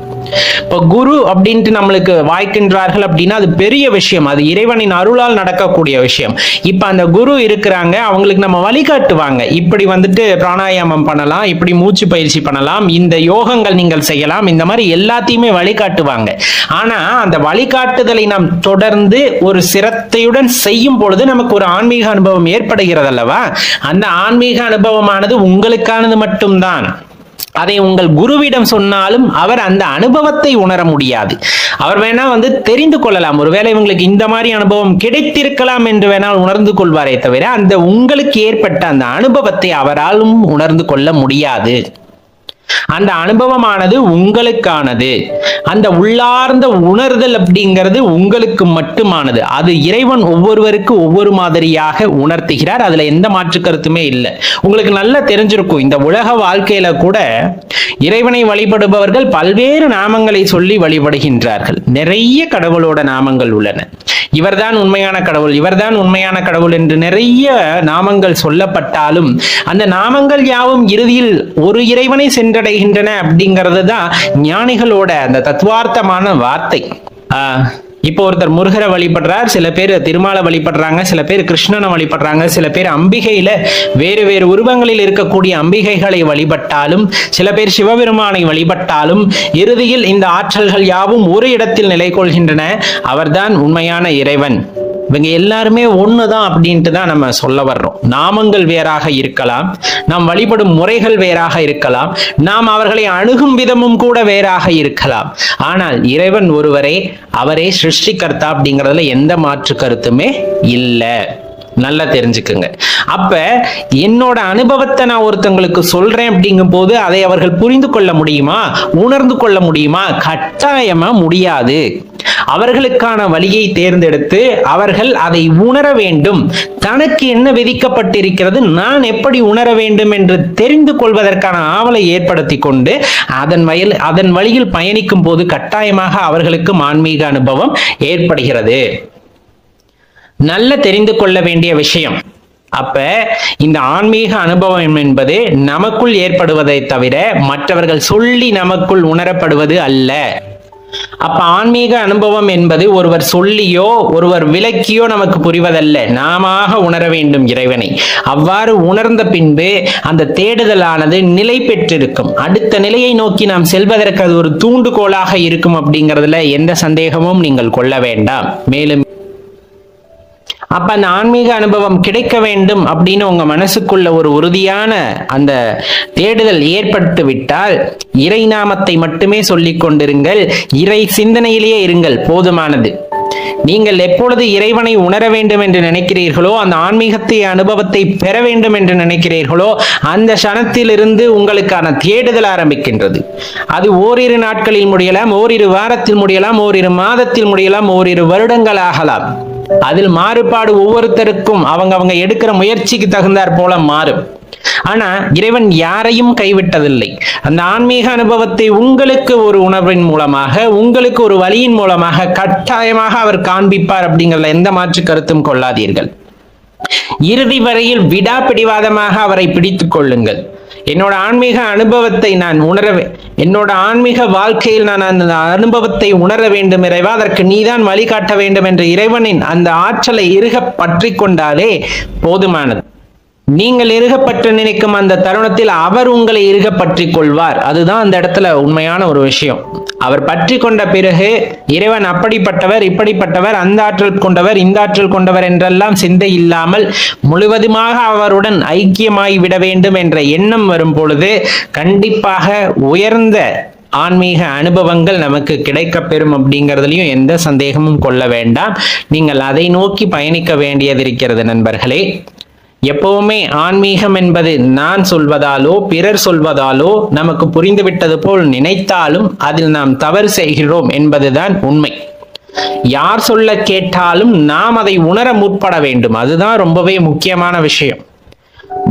இப்ப குரு அப்படின்ட்டு நம்மளுக்கு வாய்க்கின்றார்கள் அப்படின்னா அது பெரிய விஷயம், அது இறைவனின் அருளால் நடக்கக்கூடிய விஷயம். இப்ப அந்த குரு இருக்கிறாங்க, அவங்களுக்கு நம்ம வழிகாட்டுவாங்க. இப்படி வந்துட்டு பிராணாயாமம் பண்ணலாம், இப்படி மூச்சு பயிற்சி பண்ணலாம், இந்த யோகங்கள் நீங்கள் செய்யலாம், இந்த மாதிரி எல்லாத்தையுமே வழிகாட்டுவாங்க. ஆனா அந்த வழிகாட்டுதலை நாம் தொடர்ந்து ஒரு சிரத்தையுடன் செய்யும் பொழுது நமக்கு ஒரு ஆன்மீக அனுபவம் ஏற்படுகிறது அல்லவா? அந்த ஆன்மீக அனுபவமானது உங்களுக்கானது மட்டும்தான். அதை உங்கள் குருவிடம் சொன்னாலும் அவர் அந்த அனுபவத்தை உணர முடியாது. அவர் வேணா தெரிந்து கொள்ளலாம், ஒருவேளை உங்களுக்கு இந்த மாதிரி அனுபவம் கிடைத்திருக்கலாம் என்று வேணால் உணர்ந்து கொள்வாரே தவிர அந்த உங்களுக்கு ஏற்பட்ட அந்த அனுபவத்தை அவராலும் உணர்ந்து கொள்ள முடியாது. அந்த அனுபவமானது உங்களுக்கானது. அந்த உள்ளார்ந்த உணர்தல் அப்படிங்கிறது உங்களுக்கு மட்டுமானது. அது இறைவன் ஒவ்வொருவருக்கு ஒவ்வொரு மாதிரியாக உணர்த்துகிறார். அதுல எந்த மாற்று கருத்துமே இல்லை. உங்களுக்கு நல்லா தெரிஞ்சிருக்கும், இந்த உலக வாழ்க்கையில கூட இறைவனை வழிபடுபவர்கள் பல்வேறு நாமங்களை சொல்லி வழிபடுகின்றார்கள். நிறைய கடவுளோட நாமங்கள் உள்ளன. இவர்தான் உண்மையான கடவுள், இவர்தான் உண்மையான கடவுள் என்று நிறைய நாமங்கள் சொல்லப்பட்டாலும் அந்த நாமங்கள் யாவும் இறுதியில் ஒரு இறைவனை சென்றடைகின்றன அப்படிங்கிறது தான் ஞானிகளோட அந்த தத்துவார்த்தமான வார்த்தை. இப்போ ஒருத்தர் முருகரை வழிபடுறார், சில பேர் திருமாலை வழிபடுறாங்க, சில பேர் கிருஷ்ணனை வழிபடுறாங்க, சில பேர் அம்பிகையில வேறு வேறு உருவங்களில் இருக்கக்கூடிய அம்பிகைகளை வழிபட்டாலும், சில பேர் சிவபெருமானை வழிபட்டாலும் இறுதியில் இந்த ஆற்றல்கள் யாவும் ஒரு இடத்தில் நிலை கொள்கின்றன. அவர்தான் உண்மையான இறைவன். இவங்க எல்லாருமே ஒண்ணுதான் அப்படின்ட்டு தான் நம்ம சொல்ல வர்றோம். நாமங்கள் வேறாக இருக்கலாம், நாம் வழிபடும் முறைகள் வேறாக இருக்கலாம், நாம் அவர்களை அணுகும் விதமும் கூட வேறாக இருக்கலாம். ஆனால் இறைவன் ஒருவரே, அவரே சிருஷ்டிகர்த்தா அப்படிங்கிறதுல எந்த மாற்று கருத்துமே இல்லை. நல்லா தெரிஞ்சுக்குங்க. அப்ப என்னோட அனுபவத்தை நான் ஒருத்தங்களுக்கு சொல்றேன் அப்படிங்கும் போது அதை அவர்கள் புரிந்து கொள்ள முடியுமா, உணர்ந்து கொள்ள முடியுமா? கட்டாயமா முடியாது. அவர்களுக்கான வழியை தேர்ந்தெடுத்து அவர்கள் அதை உணர வேண்டும். தனக்கு என்ன விதிக்கப்பட்டிருக்கிறது, நான் எப்படி உணர வேண்டும் என்று தெரிந்து கொள்வதற்கான ஆவலை ஏற்படுத்தி கொண்டு அதன் வழியில் பயணிக்கும் போது கட்டாயமாக அவர்களுக்கு ஆன்மீக அனுபவம் ஏற்படுகிறது. நல்ல தெரிந்து கொள்ள வேண்டிய விஷயம். அப்ப இந்த ஆன்மீக அனுபவம் என்பது நமக்குள் ஏற்படுவதை தவிர மற்றவர்கள் சொல்லி நமக்குள் உணரப்படுவது அல்ல. அப்ப ஆன்மீக அனுபவம் என்பது ஒருவர் சொல்லியோ ஒருவர் விளக்கியோ நமக்கு புரிவதல்ல, நாம உணர வேண்டும் இறைவனை. அவ்வாறு உணர்ந்த பின்பு அந்த தேடுதலானது நிலை பெற்றிருக்கும். அடுத்த நிலையை நோக்கி நாம் செல்வதற்கு அது ஒரு தூண்டுகோலாக இருக்கும் அப்படிங்கிறதுல எந்த சந்தேகமும் நீங்கள் கொள்ள வேண்டாம். மேலும் அப்ப அந்த ஆன்மீக அனுபவம் கிடைக்க வேண்டும் அப்படின்னு உங்க மனசுக்குள்ள ஒரு உறுதியான அந்த தேடுதல் ஏற்பட்டு விட்டால் இறை நாமத்தை மட்டுமே சொல்லிக் கொண்டிருங்கள், இறை சிந்தனையிலேயே இருங்கள், போதுமானது. நீங்கள் எப்பொழுது இறைவனை உணர வேண்டும் என்று நினைக்கிறீர்களோ, அந்த ஆன்மீகத்தை அனுபவத்தை பெற வேண்டும் என்று நினைக்கிறீர்களோ, அந்த க்ஷணத்திலிருந்து உங்களுக்கான தேடுதல் ஆரம்பிக்கின்றது. அது ஓரிரு நாட்களில் முடியலாம், ஓரிரு வாரத்தில் முடியலாம், ஓரிரு மாதத்தில் முடியலாம், ஓரிரு வருடங்கள் ஆகலாம். அதில் மாறுபாடு ஒவ்வொருத்தருக்கும் அவங்க எடுக்கிற முயற்சிக்கு தகுந்தாற் போல மாறும். ஆனா இறைவன் யாரையும் கைவிட்டதில்லை. அந்த ஆன்மீக அனுபவத்தை உங்களுக்கு ஒரு உணர்வின் மூலமாக, உங்களுக்கு ஒரு வழியின் மூலமாக கட்டாயமாக அவர் காண்பிப்பார் அப்படிங்கிறதுல எந்த மாற்று கருத்தும் கொள்ளாதீர்கள். இறுதி வரையில் விடாப்பிடிவாதமாக அவரை பிடித்துக் கொள்ளுங்கள். என்னோட ஆன்மீக அனுபவத்தை நான் என்னோட ஆன்மீக வாழ்க்கையில் நான் அந்த அனுபவத்தை உணர வேண்டும் இறைவா, அதற்கு நீதான் வழிகாட்ட வேண்டும் என்று இறைவனின் அந்த ஆற்றலை இறுக பற்றி கொண்டாலே போதுமானது. நீங்கள் இறுகப்பற்று நினைக்கும் அந்த தருணத்தில் அவர் உங்களை இறுக பற்றி கொள்வார். அதுதான் அந்த இடத்துல உண்மையான ஒரு விஷயம். அவர் பற்றி கொண்ட பிறகு இறைவன் அப்படிப்பட்டவர், இப்படிப்பட்டவர், அந்த ஆற்றல் கொண்டவர், இந்த ஆற்றல் கொண்டவர் என்றெல்லாம் சிந்தை இல்லாமல் முழுவதுமாக அவருடன் ஐக்கியமாகி விட வேண்டும் என்ற எண்ணம் வரும் பொழுது கண்டிப்பாக உயர்ந்த ஆன்மீக அனுபவங்கள் நமக்கு கிடைக்கப்பெறும் அப்படிங்கிறதுலையும் எந்த சந்தேகமும் கொள்ள வேண்டாம். நீங்கள் அதை நோக்கி பயணிக்க வேண்டியது இருக்கிறது நண்பர்களே. எப்பவுமே ஆன்மீகம் என்பது நான் சொல்வதாலோ பிறர் சொல்வதாலோ நமக்கு புரிந்துவிட்டது போல் நினைத்தாலும் அதில் நாம் தவறு செய்கிறோம் என்பதுதான் உண்மை. யார் சொல்ல கேட்டாலும் நாம் அதை உணர முற்பட வேண்டும். அதுதான் ரொம்பவே முக்கியமான விஷயம்.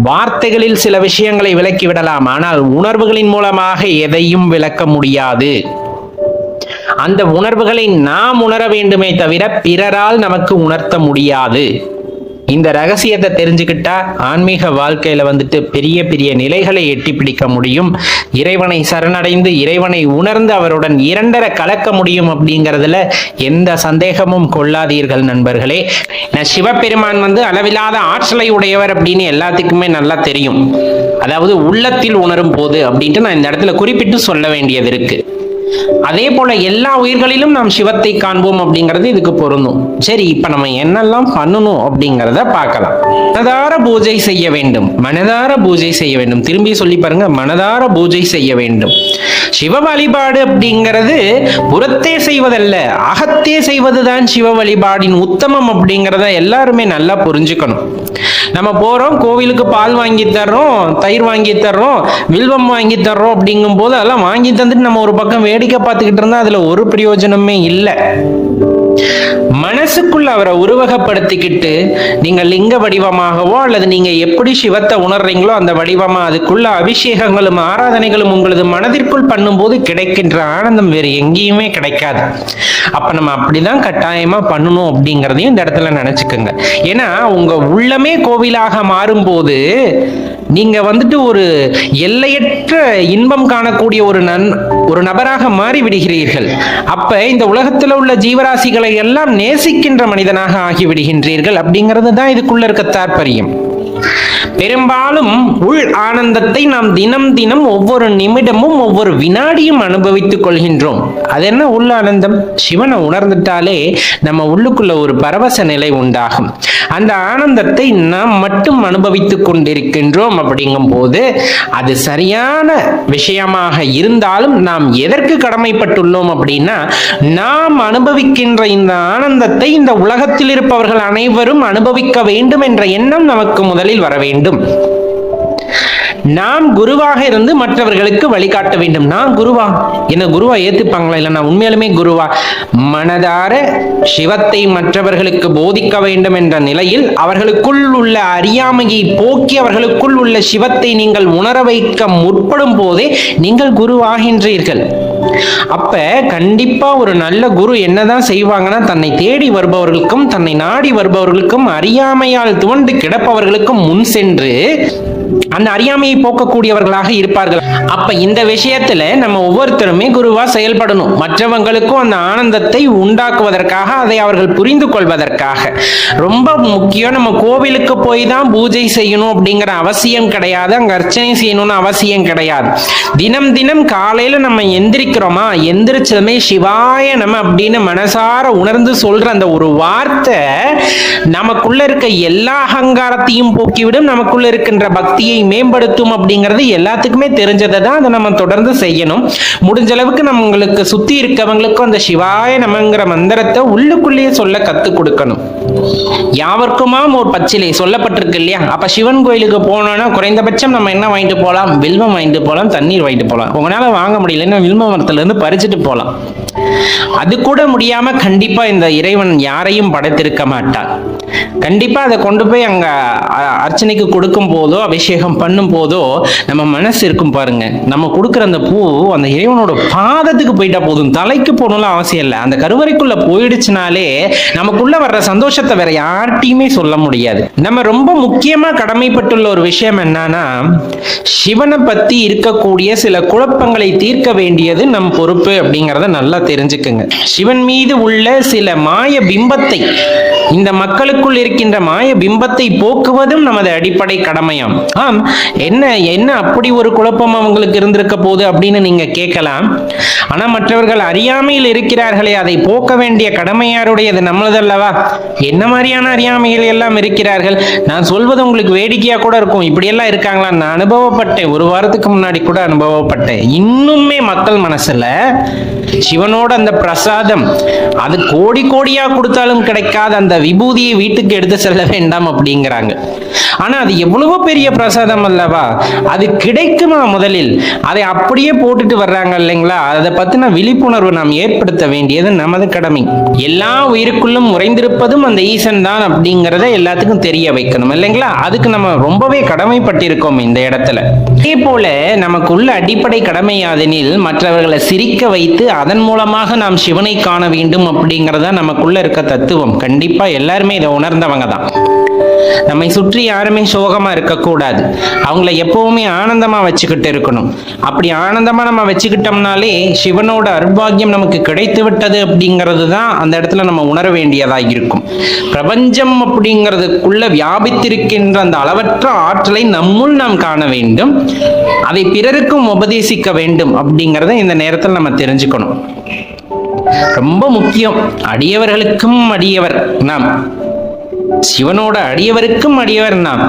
வார்த்தைகளில் சில விஷயங்களை விளக்கிவிடலாம், ஆனால் உணர்வுகளின் மூலமாக எதையும் விளக்க முடியாது. அந்த உணர்வுகளை நாம் உணர வேண்டுமே தவிர பிறரால் நமக்கு உணர்த்த முடியாது. இந்த ரகசியத்தை தெரிஞ்சுக்கிட்டா ஆன்மீக வாழ்க்கையில பெரிய பெரிய நிலைகளை எட்டி பிடிக்க முடியும். இறைவனை சரணடைந்து இறைவனை உணர்ந்து அவருடன் இரண்டரை கலக்க முடியும் அப்படிங்கிறதுல எந்த சந்தேகமும் கொள்ளாதீர்கள் நண்பர்களே. சிவபெருமான் அளவில்லாத ஆற்றலை உடையவர் அப்படின்னு எல்லாத்துக்குமே நல்லா தெரியும். அதாவது உள்ளத்தில் உணரும் போது அப்படின்ட்டு நான் இந்த இடத்துல குறிப்பிட்டு சொல்ல வேண்டியது இருக்கு. அதே போல எல்லா உயிர்களிலும் நாம் சிவத்தை காண்போம் அப்படிங்கிறது இதுக்கு பொருந்தும். சரி, இப்ப நம்ம என்னெல்லாம் பண்ணணும் அப்படிங்கிறத பார்க்கலாம். மனதார பூஜை செய்ய வேண்டும், மனதார பூஜை செய்ய வேண்டும். திரும்பி சொல்லி பாருங்க, மனதார பூஜை செய்ய வேண்டும். சிவ வழிபாடு அப்படிங்கிறது புறத்தே செய்வதல்ல, அகத்தே செய்வதுதான் சிவ வழிபாடின் உத்தமம் அப்படிங்கிறத எல்லாருமே நல்லா புரிஞ்சுக்கணும். நம்ம போறோம், கோவிலுக்கு பால் வாங்கி தர்றோம், தயிர் வாங்கி தர்றோம், வில்வம் வாங்கி தர்றோம் அப்படிங்கும் போது அதெல்லாம் வாங்கி தந்துட்டு நம்ம ஒரு பக்கம் வேடிக்கை பார்த்துக்கிட்டு இருந்தா அதுல ஒரு பிரயோஜனமே இல்லை. மனசுக்குள்ள அவரை உருவகப்படுத்திக்கிட்டு நீங்க லிங்க வடிவமாகவோ அல்லது நீங்க எப்படி சிவத்தை உணர்றீங்களோ அந்த வடிவமா அதுக்குள்ள அபிஷேகங்களும் ஆராதனைகளும் உங்களது மனதிற்குள் பண்ணும்போது கிடைக்கின்ற ஆனந்தம் வேறு எங்கேயுமே கிடைக்காது. அப்ப நம்ம அப்படிதான் கட்டாயமா பண்ணணும் அப்படிங்கிறதையும் இந்த இடத்துல நினைச்சுக்கோங்க. ஏன்னா உங்க உள்ளமே கோவிலாக மாறும் போது நீங்க ஒரு எல்லையற்ற இன்பம் காணக்கூடிய ஒரு நபராக மாறி விடுகிறீர்கள். அப்ப இந்த உலகத்துல உள்ள ஜீவராசிகளை எல்லாம் நேசிக்கின்ற மனிதனாக ஆகிவிடுகின்றீர்கள் அப்படிங்கிறது தான் இதுக்குள்ள இருக்க தாற்பயம். பெரும்பாலும் உள் ஆனந்தத்தை நாம் தினம் தினம் ஒவ்வொரு நிமிடமும் ஒவ்வொரு வினாடியும் அனுபவித்துக் கொள்கின்றோம். அது என்ன உள் ஆனந்தம்? சிவனை உணர்ந்துட்டாலே நம்ம உள்ளுக்குள்ள ஒரு பரவச நிலை உண்டாகும். அந்த ஆனந்தத்தை நாம் மட்டும் அனுபவித்துக் கொண்டிருக்கின்றோம். அப்படிங்கும் போது அது சரியான விஷயமாக இருந்தாலும் நாம் எதற்கு கடமைப்பட்டுள்ளோம் அப்படின்னா, நாம் அனுபவிக்கின்ற இந்த ஆனந்தத்தை இந்த உலகத்தில் இருப்பவர்கள் அனைவரும் அனுபவிக்க வேண்டும் என்ற எண்ணம் நமக்கு முதலில் வர வேண்டும். நாம் குருவாக இருந்து மற்றவர்களுக்கு வழிகாட்ட வேண்டும். நான் குருவா, என்ன குருவா ஏத்துப்பாங்களா? இல்ல நான் உண்மையாலுமே குருவா? மனதார சிவத்தை மற்றவர்களுக்கு போதிக்க வேண்டும் என்ற நிலையில் அவர்களுக்குள் உள்ள அறியாமையை போக்கி அவர்களுக்குள் உள்ள சிவத்தை நீங்கள் உணர வைக்க முற்படும் போதே நீங்கள் குருவாகின்றீர்கள். அப்ப கண்டிப்பா ஒரு நல்ல குரு என்னதான் செய்வாங்கன்னா, தன்னை தேடி வருபவர்களுக்கும் தன்னை நாடி வருபவர்களுக்கும் அறியாமையால் துவண்டு கிடப்பவர்களுக்கும் முன் சென்று அந்த அறியாமையை போக்கக்கூடியவர்களாக இருப்பார்கள். அப்ப இந்த விஷயத்துல நம்ம ஒவ்வொருத்தருமே குருவா செயல்படணும். மற்றவங்களுக்கும் அந்த ஆனந்தத்தை உண்டாக்குவதற்காக, அதை அவர்கள் புரிந்து கொள்வதற்காக. ரொம்ப முக்கியம். நம்ம கோவிலுக்கு போய் தான் பூஜை செய்யணும் அப்படிங்கிற அவசியம் கிடையாது. அங்க அர்ச்சனை செய்யணும்னு அவசியம் கிடையாது. தினம் தினம் காலையில நம்ம எந்திரிக்கிறோமா, எந்திரிச்சதுமே சிவாய நம்ம அப்படின்னு மனசார உணர்ந்து சொல்ற அந்த ஒரு வார்த்தை நமக்குள்ள இருக்க எல்லா அகங்காரத்தையும் போக்கிவிடும். நமக்குள்ள இருக்கின்ற பக்தியை மேம்படுத்தும் அப்படிங்கிறது எல்லாத்துக்குமே தெரிஞ்சதை தான். அதை நம்ம தொடர்ந்து செய்யணும். முடிஞ்ச அளவுக்கு நம்மளுக்கு சுத்தி இருக்கவங்களுக்கும் அந்த சிவாய நமங்கிற மந்திரத்தை உள்ளுக்குள்ளேயே சொல்ல கத்து கொடுக்கணும். யாவர்க்குமாம் ஒரு பச்சிலை சொல்லப்பட்டிருக்கு இல்லையா? அப்ப சிவன் கோயிலுக்கு போனோம்னா குறைந்தபட்சம் நம்ம என்ன வாங்கிட்டு போகலாம்? வில்வம் வாங்கிட்டு போகலாம், தண்ணீர் வாங்கிட்டு போகலாம். உங்களால வாங்க முடியலன்னா வில்வ மரத்துல இருந்து பறிச்சுட்டு போகலாம். அது கூட முடியாம கண்டிப்பா இந்த இறைவன் யாரையும் படைத்திருக்க மாட்டான். கண்டிப்பா அதை கொண்டு போய் அங்க அர்ச்சனைக்கு கொடுக்கும் போதோ அபிஷேகம் பண்ணும் போதோ நம்ம மனசு இருக்கும் பாருங்க, நம்ம கொடுக்குற அந்த பூ அந்த இறைவனோட பாதத்துக்கு போயிட்டா போதும். தலைக்கு போகணும்னு அவசியம் இல்லை. அந்த கருவறைக்குள்ள போயிடுச்சுனாலே நமக்குள்ள வர்ற சந்தோஷத்தை வேற யார்கிட்டையுமே சொல்ல முடியாது. நம்ம ரொம்ப முக்கியமா கடமைப்பட்டுள்ள ஒரு விஷயம் என்னன்னா, சிவனை பத்தி இருக்கக்கூடிய சில குழப்பங்களை தீர்க்க வேண்டியது நம் பொறுப்பு அப்படிங்கிறத நல்லா தெரிஞ்சுக்குங்க. சிவன் மீது உள்ள சில மாய பிம்பத்தை இந்த மக்களுக்குள் இருக்கின்ற மாய பிம்பத்தை போக்குவதும் நமது அடிப்படை கடமையாம். ஆம், என்ன என்ன அப்படி ஒரு குழப்பம் அவங்களுக்கு இருந்திருக்க போகுது அப்படின்னு நீங்க கேட்கலாம். ஆனா மற்றவர்கள் அறியாமையில் இருக்கிறார்களே, அதை போக்க வேண்டிய கடமை யாருடையது? நம்மளதல்லவா? என்ன மாதிரியான அறியாமைகள் எல்லாம் இருக்கிறார்கள். நான் சொல்வது உங்களுக்கு வேடிக்கையா கூட இருக்கும். இப்படி எல்லாம் இருக்காங்களா? நான் அனுபவப்பட்டேன். ஒரு வாரத்துக்கு முன்னாடி கூட அனுபவப்பட்டேன். இன்னுமே மக்கள் மனசுல சிவனோட அந்த பிரசாதம், அது கோடி கோடியா கொடுத்தாலும் கிடைக்காத அந்த விபூதியை வீட்டுக்கு எடுத்து செல்ல வேண்டாம் அப்படிங்கிறாங்க. ஆனா அது எவ்வளவோ பெரிய பிரசாதம் அல்லவா? அது கிடைக்குமா? முதலில் அதை அப்படியே போட்டுட்டு வர்றாங்க இல்லைங்களா? அதை பத்தின விழிப்புணர்வு நாம் ஏற்படுத்த வேண்டியது நமது கடமை. எல்லா உயிருக்குள்ளும் உறைந்திருப்பதும் அந்த ஈசன் தான் அப்படிங்கிறத எல்லாத்துக்கும் தெரிய வைக்கணும் இல்லைங்களா? அதுக்கு நம்ம ரொம்பவே கடமைப்பட்டிருக்கோம் இந்த இடத்துல. அதே போல நமக்குள்ள அடிப்படை கடமையாதெனில் மற்றவர்களை சிரிக்க வைத்து அதன் மூலமாக நாம் சிவனை காண வேண்டும் அப்படிங்கிறதா நமக்குள்ள இருக்க தத்துவம். கண்டிப்பா எல்லாருமே இதை உணர்ந்தவங்க தான். நம்மை சுற்றி யாருமே சோகமா இருக்கக்கூடாது. அவங்கள எப்பவுமே ஆனந்தமா வச்சுக்கிட்டு இருக்கணும். அப்படி ஆனந்தமா நம்ம வச்சுக்கிட்டோம்னாலே சிவனோட அருள்பாக்கியம் நமக்கு கிடைத்து விட்டது அப்படிங்கிறது தான் அந்த இடத்துல நம்ம உணர வேண்டியதா இருக்கும். பிரபஞ்சம் அப்படிங்கிறதுக்குள்ள வியாபித்திருக்கின்ற அந்த அளவற்ற ஆற்றலை நம்முள் நாம் காண வேண்டும். அதை பிறருக்கும் உபதேசிக்க வேண்டும் அப்படிங்கிறத இந்த நேரத்தில் நம்ம தெரிஞ்சுக்கணும். ரொம்ப முக்கியம். அடியவர்களுக்கும் அடியவர் நாம், சிவனோட அடியவருக்கும் அடியவர் நாம்.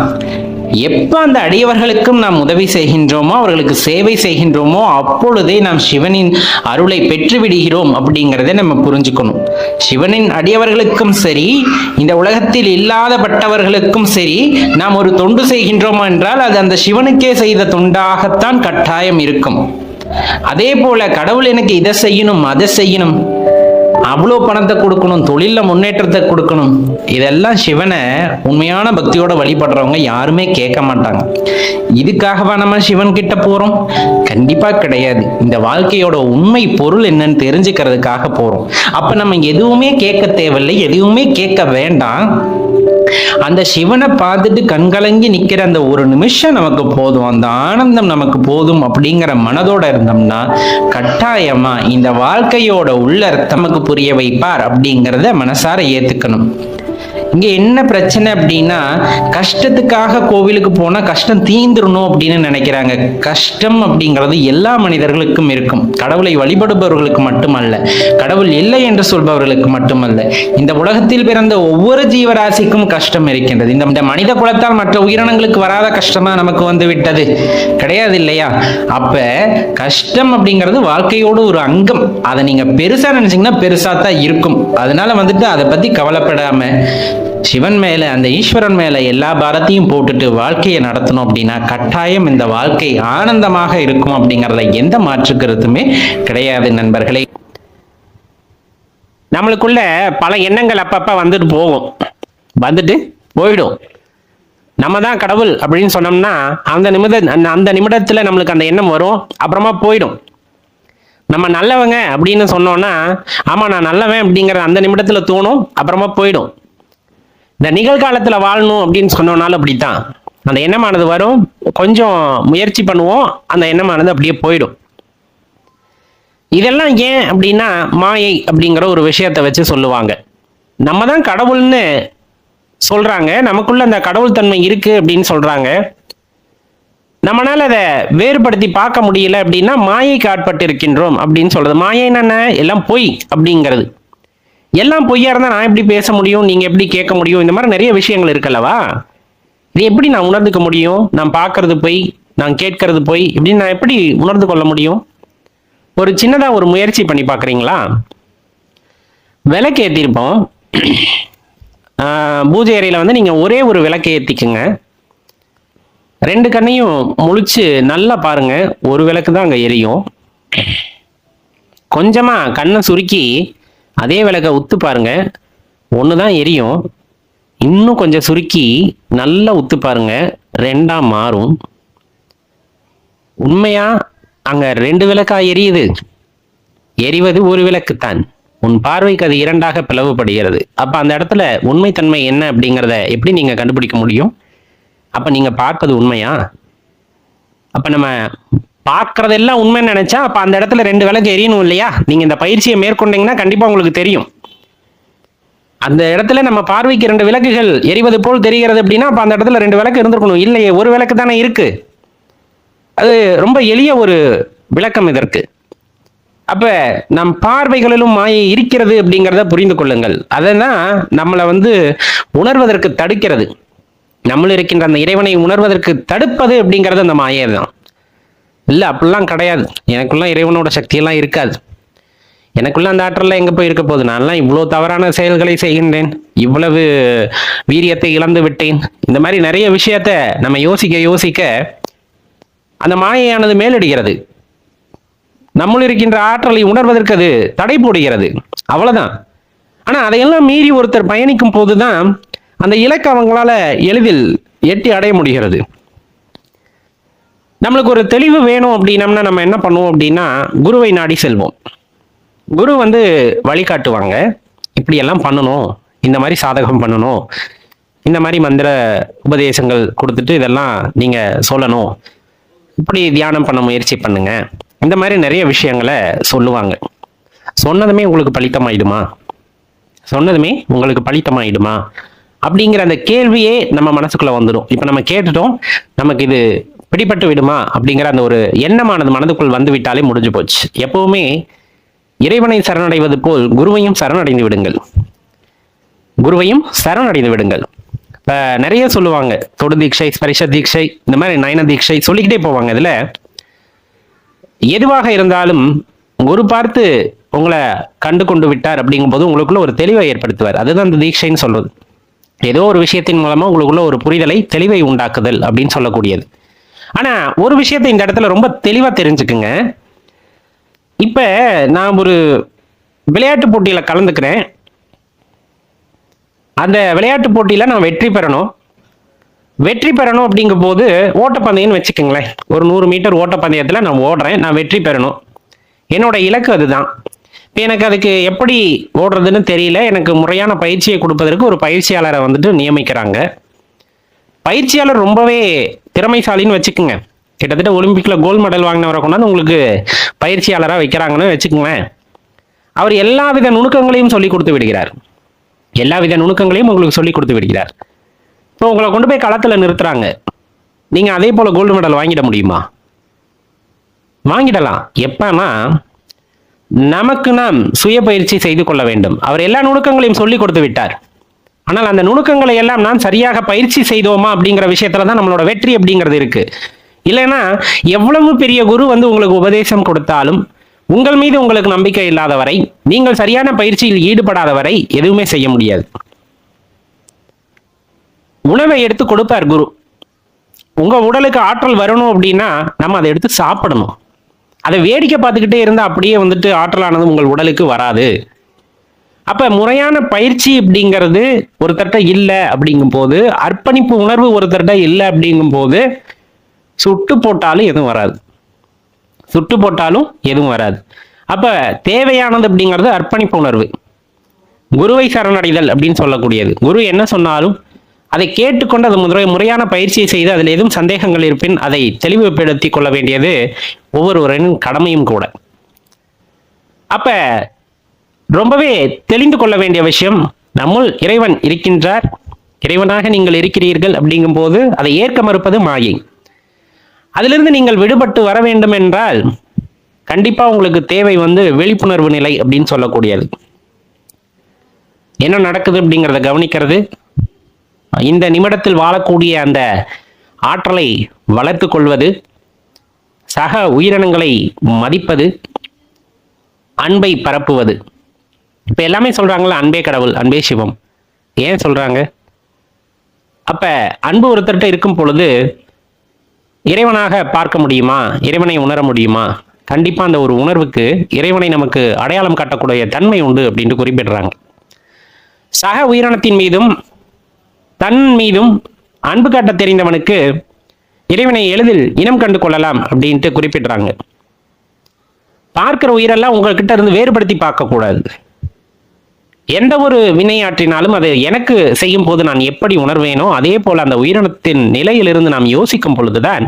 எப்ப அந்த அடியவர்களுக்கும் நாம் உதவி செய்கின்றோமோ, அவர்களுக்கு சேவை செய்கின்றோமோ, அப்பொழுதே நாம் சிவனின் அருளை பெற்று விடுகிறோம் அப்படிங்கிறத நம்ம புரிஞ்சுக்கணும். சிவனின் அடியவர்களுக்கும் சரி, இந்த உலகத்தில் இல்லாதப்பட்டவர்களுக்கும் சரி, நாம் ஒரு தொண்டு செய்கின்றோமா என்றால் அது அந்த சிவனுக்கே செய்த தொண்டாகத்தான் கட்டாயம் இருக்கும். அதே போல கடவுள் எனக்கு இதை செய்யணும், அதை செய்யணும், அவ்வளோ பணத்தை கொடுக்கணும், தொழில முன்னேற்றத்தை கொடுக்கணும், இதெல்லாம் சிவனை உண்மையான பக்தியோட வழிபடுறவங்க யாருமே கேட்க மாட்டாங்க. இதுக்காகவா நம்ம சிவன் கிட்ட போறோம்? கண்டிப்பா கிடையாது. இந்த வாழ்க்கையோட உண்மை பொருள் என்னன்னு தெரிஞ்சுக்கிறதுக்காக போறோம். அப்ப நம்ம எதுவுமே கேட்க தேவையில்லை, எதுவுமே கேட்க வேண்டாம். அந்த சிவனை பார்த்துட்டு கண்கலங்கி நிக்கிற அந்த ஒரு நிமிஷம் நமக்கு போதும், அந்த ஆனந்தம் நமக்கு போதும் அப்படிங்கிற மனதோட இருந்தோம்னா கட்டாயமா இந்த வாழ்க்கையோட உள்ளர்த்தம் நமக்கு புரிய வைப்பார் அப்படிங்கிறத மனசார ஏத்துக்கணும். இங்க என்ன பிரச்சனை அப்படின்னா, கஷ்டத்துக்காக கோவிலுக்கு போனா கஷ்டம் தீந்துடணும் அப்படின்னு நினைக்கிறாங்க. கஷ்டம் அப்படிங்கிறது எல்லா மனிதர்களுக்கும் இருக்கும். கடவுளை வழிபடுபவர்களுக்கு மட்டுமல்ல, கடவுள் இல்லை என்று சொல்பவர்களுக்கு மட்டுமல்ல, இந்த உலகத்தில் பிறந்த ஒவ்வொரு ஜீவராசிக்கும் கஷ்டம் இருக்கின்றது. இந்த மனித குலத்தால் மற்ற உயிரினங்களுக்கு வராத கஷ்டமா நமக்கு வந்து விட்டது கிடையாது இல்லையா? அப்ப கஷ்டம் அப்படிங்கிறது வாழ்க்கையோடு ஒரு அங்கம். அதை நீங்க பெருசா நினைச்சீங்கன்னா பெருசா தான் இருக்கும். அதனால அதை பத்தி கவலைப்படாம சிவன் மேல, அந்த ஈஸ்வரன் மேல எல்லா பாரத்தையும் போட்டுட்டு வாழ்க்கையை நடத்தணும் அப்படின்னா கட்டாயம் இந்த வாழ்க்கை ஆனந்தமாக இருக்கும் அப்படிங்கறத எந்த மாற்று கருத்துமே கிடையாது நண்பர்களே. நம்மளுக்குள்ள பல எண்ணங்கள் அப்பப்ப வந்துட்டு போகும், வந்துட்டு போயிடும். நம்ம தான் கடவுள் அப்படின்னு சொன்னோம்னா அந்த நிமிடத்துல நம்மளுக்கு அந்த எண்ணம் வரும், அப்புறமா போயிடும். நம்ம நல்லவங்க அப்படின்னு சொன்னோம்னா, ஆமா நான் நல்லவன் அப்படிங்கிற அந்த நிமிடத்துல தோணும், அப்புறமா போயிடும். இந்த நிகழ்காலத்துல வாழணும் அப்படின்னு சொன்னோம்னாலும் அப்படித்தான். அந்த எண்ணமானது வரும், கொஞ்சம் முயற்சி பண்ணுவோம், அந்த எண்ணமானது அப்படியே போயிடும். இதெல்லாம் ஏன் அப்படின்னா மாயை அப்படிங்கிற ஒரு விஷயத்தை வச்சு சொல்லுவாங்க. நம்ம தான் கடவுள்னு சொல்றாங்க, நமக்குள்ள அந்த கடவுள் தன்மை இருக்கு அப்படின்னு சொல்றாங்க. நம்மளால அதை வேறுபடுத்தி பார்க்க முடியல அப்படின்னா மாயைக்கு ஆட்பட்டு இருக்கின்றோம் அப்படின்னு சொல்றது. மாயைன்னு என்ன? எல்லாம் பொய் அப்படிங்கிறது. எல்லாம் பொய்யா இருந்தா நான் எப்படி பேச முடியும், நீங்க எப்படி கேட்க முடியும்? இந்த மாதிரி நிறைய விஷயங்கள் இருக்குல்லவா? இது எப்படி நான் உணர்ந்துக்க முடியும்? நான் பார்க்கறது பொய், நான் கேட்கறது பொய், இப்படின்னு நான் எப்படி உணர்ந்து கொள்ள முடியும்? ஒரு சின்னதா ஒரு முயற்சி பண்ணி பார்க்குறீங்களா? விளக்கு ஏற்றிருப்போம், பூஜை அறையில் நீங்க ஒரே ஒரு விளக்கை ஏற்றிக்குங்க. 2 கண்ணையும் முழிச்சு நல்லா பாருங்க, ஒரு விளக்கு தான் அங்கே எரியும். கொஞ்சமா கண்ணை சுருக்கி அதே விளக்கை உத்து பாருங்க, ஒன்று தான் எரியும். இன்னும் கொஞ்சம் சுருக்கி நல்லா உத்து பாருங்க, 2ஆ மாறும். உண்மையா அங்க 2 விளக்கா எரியுது? எரிவது ஒரு விளக்குத்தான். உன் பார்வைக்கு அது 2ஆக பிளவுபடுகிறது. அப்ப அந்த இடத்துல உண்மைத்தன்மை என்ன அப்படிங்கிறத எப்படி நீங்க கண்டுபிடிக்க முடியும்? அப்ப நீங்க பார்ப்பது உண்மையா? அப்ப நம்ம பார்க்கறதெல்லாம் உண்மைன்னு நினைச்சா அப்ப அந்த இடத்துல 2 விளக்கு எரியணும் இல்லையா? நீங்க இந்த பயிற்சியை மேற்கொண்டீங்கன்னா கண்டிப்பா உங்களுக்கு தெரியும். அந்த இடத்துல நம்ம பார்வைக்கு 2 விளக்குகள் எரிவது போல் தெரிகிறது அப்படின்னா அப்ப அந்த இடத்துல 2 விளக்கு இருந்திருக்கணும். இல்லையே, ஒரு விளக்கு தானே இருக்கு. அது ரொம்ப எளிய ஒரு விளக்கம் இதற்கு. அப்ப நம் பார்வைகளிலும் மாயை இருக்கிறது அப்படிங்கிறத புரிந்து கொள்ளுங்கள். அததான் நம்மளை உணர்வதற்கு தடுக்கிறது. நம்மள இருக்கின்ற அந்த இறைவனை உணர்வதற்கு தடுப்பது அப்படிங்கிறது அந்த மாயை தான். இல்ல அப்படிலாம் கிடையாது, எனக்குள்ள இறைவனோட சக்தியெல்லாம் இருக்காது, எனக்குள்ள அந்த ஆற்றல்லாம் எங்க போய் இருக்க போகுது, நான்லாம் இவ்வளவு தவறான செயல்களை செய்கின்றேன், இவ்வளவு வீரியத்தை இழந்து விட்டேன், இந்த மாதிரி நிறைய விஷயத்த நம்ம யோசிக்க யோசிக்க அந்த மாயையானது மேலடிக்கிறது. நம்முள் இருக்கின்ற ஆற்றலை உணர்வதற்கு அது தடை போடுகிறது, அவ்வளவுதான். ஆனா அதையெல்லாம் மீறி ஒருத்தர் பயணிக்கும் போதுதான் அந்த இலக்கு அவங்களால எளிதில் எட்டி அடைய முடிகிறது. நம்மளுக்கு ஒரு தெளிவு வேணும் அப்படின்னம்னா நம்ம என்ன பண்ணுவோம் அப்படின்னா குருவை நாடி செல்வோம். குரு வழிகாட்டுவாங்க, இப்படி எல்லாம் பண்ணணும், இந்த மாதிரி சாதகம் பண்ணணும், இந்த மாதிரி மந்திர உபதேசங்கள் கொடுத்துட்டு இதெல்லாம் நீங்க சொல்லணும், இப்படி தியானம் பண்ண முயற்சி பண்ணுங்க, இந்த மாதிரி நிறைய விஷயங்களை சொல்லுவாங்க. சொன்னதுமே உங்களுக்கு பலித்தமாயிடுமா, சொன்னதுமே உங்களுக்கு பலித்தமாயிடுமா அப்படிங்கிற அந்த கேள்வியே நம்ம மனசுக்குள்ள வந்துடும். இப்ப நம்ம கேட்டுட்டோம், நமக்கு இது பிடிபட்டு விடுமா அப்படிங்கிற அந்த ஒரு எண்ணமானது மனதுக்குள் வந்து விட்டாலே முடிஞ்சு போச்சு. எப்பவுமே இறைவனை சரணடைவது போல் குருவையும் சரணடைந்து விடுங்கள், குருவையும் சரணடைந்து விடுங்கள். இப்ப நிறைய சொல்லுவாங்க, தொடு தீட்சை, ஸ்பரிச தீட்சை, இந்த மாதிரி நயன தீட்சை சொல்லிக்கிட்டே போவாங்க. இதுல எதுவாக இருந்தாலும் குரு பார்த்து உங்களை கண்டு கொண்டு விட்டார் அப்படிங்கும் போது உங்களுக்குள்ள ஒரு தெளிவை ஏற்படுத்துவார். அதுதான் அந்த தீட்சைன்னு சொல்றது. ஏதோ ஒரு விஷயத்தின் மூலமா உங்களுக்குள்ள ஒரு புரிதலை, தெளிவை உண்டாக்குதல் அப்படின்னு சொல்லக்கூடியது. ஆனா ஒரு விஷயத்தை இந்த இடத்துல ரொம்ப தெளிவா தெரிஞ்சுக்குங்க. இப்ப நான் ஒரு விளையாட்டு போட்டியில கலந்துக்கிறேன், அந்த விளையாட்டு போட்டியில நான் வெற்றி பெறணும் அப்படிங்கும் போது ஓட்டப்பந்தயம்னு வச்சுக்கோங்களேன், ஒரு 100 மீட்டர் ஓட்டப்பந்தயத்துல நான் ஓடுறேன், நான் வெற்றி பெறணும், என்னோட இலக்கு அதுதான். இப்போ எனக்கு அதுக்கு எப்படி ஓடுறதுன்னு தெரியல, எனக்கு முறையான பயிற்சியை கொடுப்பதற்கு ஒரு பயிற்சியாளரை நியமிக்கிறாங்க. பயிற்சியாளர் ரொம்பவே திறமைசாலின்னு வச்சுக்கோங்க, கிட்டத்தட்ட ஒலிம்பிக்ல கோல்டு மெடல் வாங்கினவரை கொண்டாந்து உங்களுக்கு பயிற்சியாளராக வைக்கிறாங்கன்னு வச்சுக்கோங்களேன். அவர் எல்லா வித நுணுக்கங்களையும் சொல்லி கொடுத்து விடுகிறார், எல்லா வித நுணுக்கங்களையும் உங்களுக்கு சொல்லி கொடுத்து விடுகிறார். இப்போ உங்களை கொண்டு போய் களத்துல நிறுத்துறாங்க, நீங்க அதே போல கோல்டு மெடல் வாங்கிட முடியுமா? வாங்கிடலாம். எப்பனா நமக்கு நாம் சுய பயிற்சி செய்து கொள்ள வேண்டும். அவர் எல்லா நுணுக்கங்களையும் சொல்லி கொடுத்து விட்டார், ஆனால் அந்த நுணுக்கங்களை எல்லாம் நாம் சரியாக பயிற்சி செய்தோமா அப்படிங்கிற விஷயத்துல தான் நம்மளோட வெற்றி அப்படிங்கிறது இருக்கு. இல்லைன்னா எவ்வளவு பெரிய குரு உங்களுக்கு உபதேசம் கொடுத்தாலும் உங்கள் மீது உங்களுக்கு நம்பிக்கை இல்லாத வரை, நீங்கள் சரியான பயிற்சியில் ஈடுபடாத வரை எதுவுமே செய்ய முடியாது. உணவை எடுத்து கொடுப்பார் குரு, உங்க உடலுக்கு ஆற்றல் வரணும் அப்படின்னா நம்ம அதை எடுத்து சாப்பிடணும். அதை வேடிக்கை பார்த்துக்கிட்டே இருந்தா அப்படியே ஆற்றலானது உங்கள் உடலுக்கு வராது. அப்ப முறையான பயிற்சி அப்படிங்கிறது ஒருத்தர்கிட்ட இல்லை அப்படிங்கும் போது, அர்ப்பணிப்பு உணர்வு ஒருத்தர்கிட்ட இல்லை அப்படிங்கும் போது சுட்டு போட்டாலும் எதுவும் வராது, சுட்டு போட்டாலும் எதுவும் வராது. அப்ப தேவையானது அப்படிங்கிறது அர்ப்பணிப்பு உணர்வு, குருவை சரணடைதல் அப்படின்னு சொல்லக்கூடியது. குரு என்ன சொன்னாலும் அதை கேட்டுக்கொண்டு அது முறையான பயிற்சியை செய்து அதில் எதுவும் சந்தேகங்கள் இருப்பின் அதை தெளிவுபடுத்திக் கொள்ள வேண்டியது ஒவ்வொருவரின் கடமையும் கூட. அப்ப ரொம்பவே தெளிந்து கொள்ள வேண்டிய விஷயம், நம்முள் இறைவன் இருக்கின்றார், இறைவனாக நீங்கள் இருக்கிறீர்கள் அப்படிங்கும் போது அதை ஏற்க மறுப்பது மாயை. அதிலிருந்து நீங்கள் விடுபட்டு வர வேண்டும் என்றால் கண்டிப்பா உங்களுக்கு தேவை விழிப்புணர்வு நிலை அப்படின்னு சொல்லக்கூடியது. என்ன நடக்குது அப்படிங்கிறத கவனிக்கிறது, இந்த நிமிடத்தில் வாழக்கூடிய அந்த ஆற்றலை வளர்த்து கொள்வது, சக உயிரினங்களை மதிப்பது, அன்பை பரப்புவது. இப்ப எல்லாமே சொல்றாங்களா, அன்பே கடவுள், அன்பே சிவம். ஏன் சொல்றாங்க? அப்ப அன்பு ஒருத்தர்கிட்ட இருக்கும் பொழுது இறைவனாக பார்க்க முடியுமா, இறைவனை உணர முடியுமா? கண்டிப்பா அந்த ஒரு உணர்வுக்கு இறைவனை நமக்கு அடையாளம் காட்டக்கூடிய தன்மை உண்டு அப்படின்ட்டு குறிப்பிடுறாங்க. சக உயிரினத்தின் மீதும் தன் மீதும் அன்பு காட்ட தெரிந்தவனுக்கு இறைவனை எளிதில் இனம் கண்டு கொள்ளலாம் அப்படின்ட்டு குறிப்பிடுறாங்க. பார்க்கிற உயிரெல்லாம் உங்ககிட்ட இருந்து வேறுபடுத்தி பார்க்க கூடாது. எந்த ஒரு வினையாற்றினாலும் அதை எனக்கு செய்யும் போது நான் எப்படி உணர்வேனோ அதே போல அந்த உயிரினத்தின் நிலையிலிருந்து நாம் யோசிக்கும் பொழுதுதான்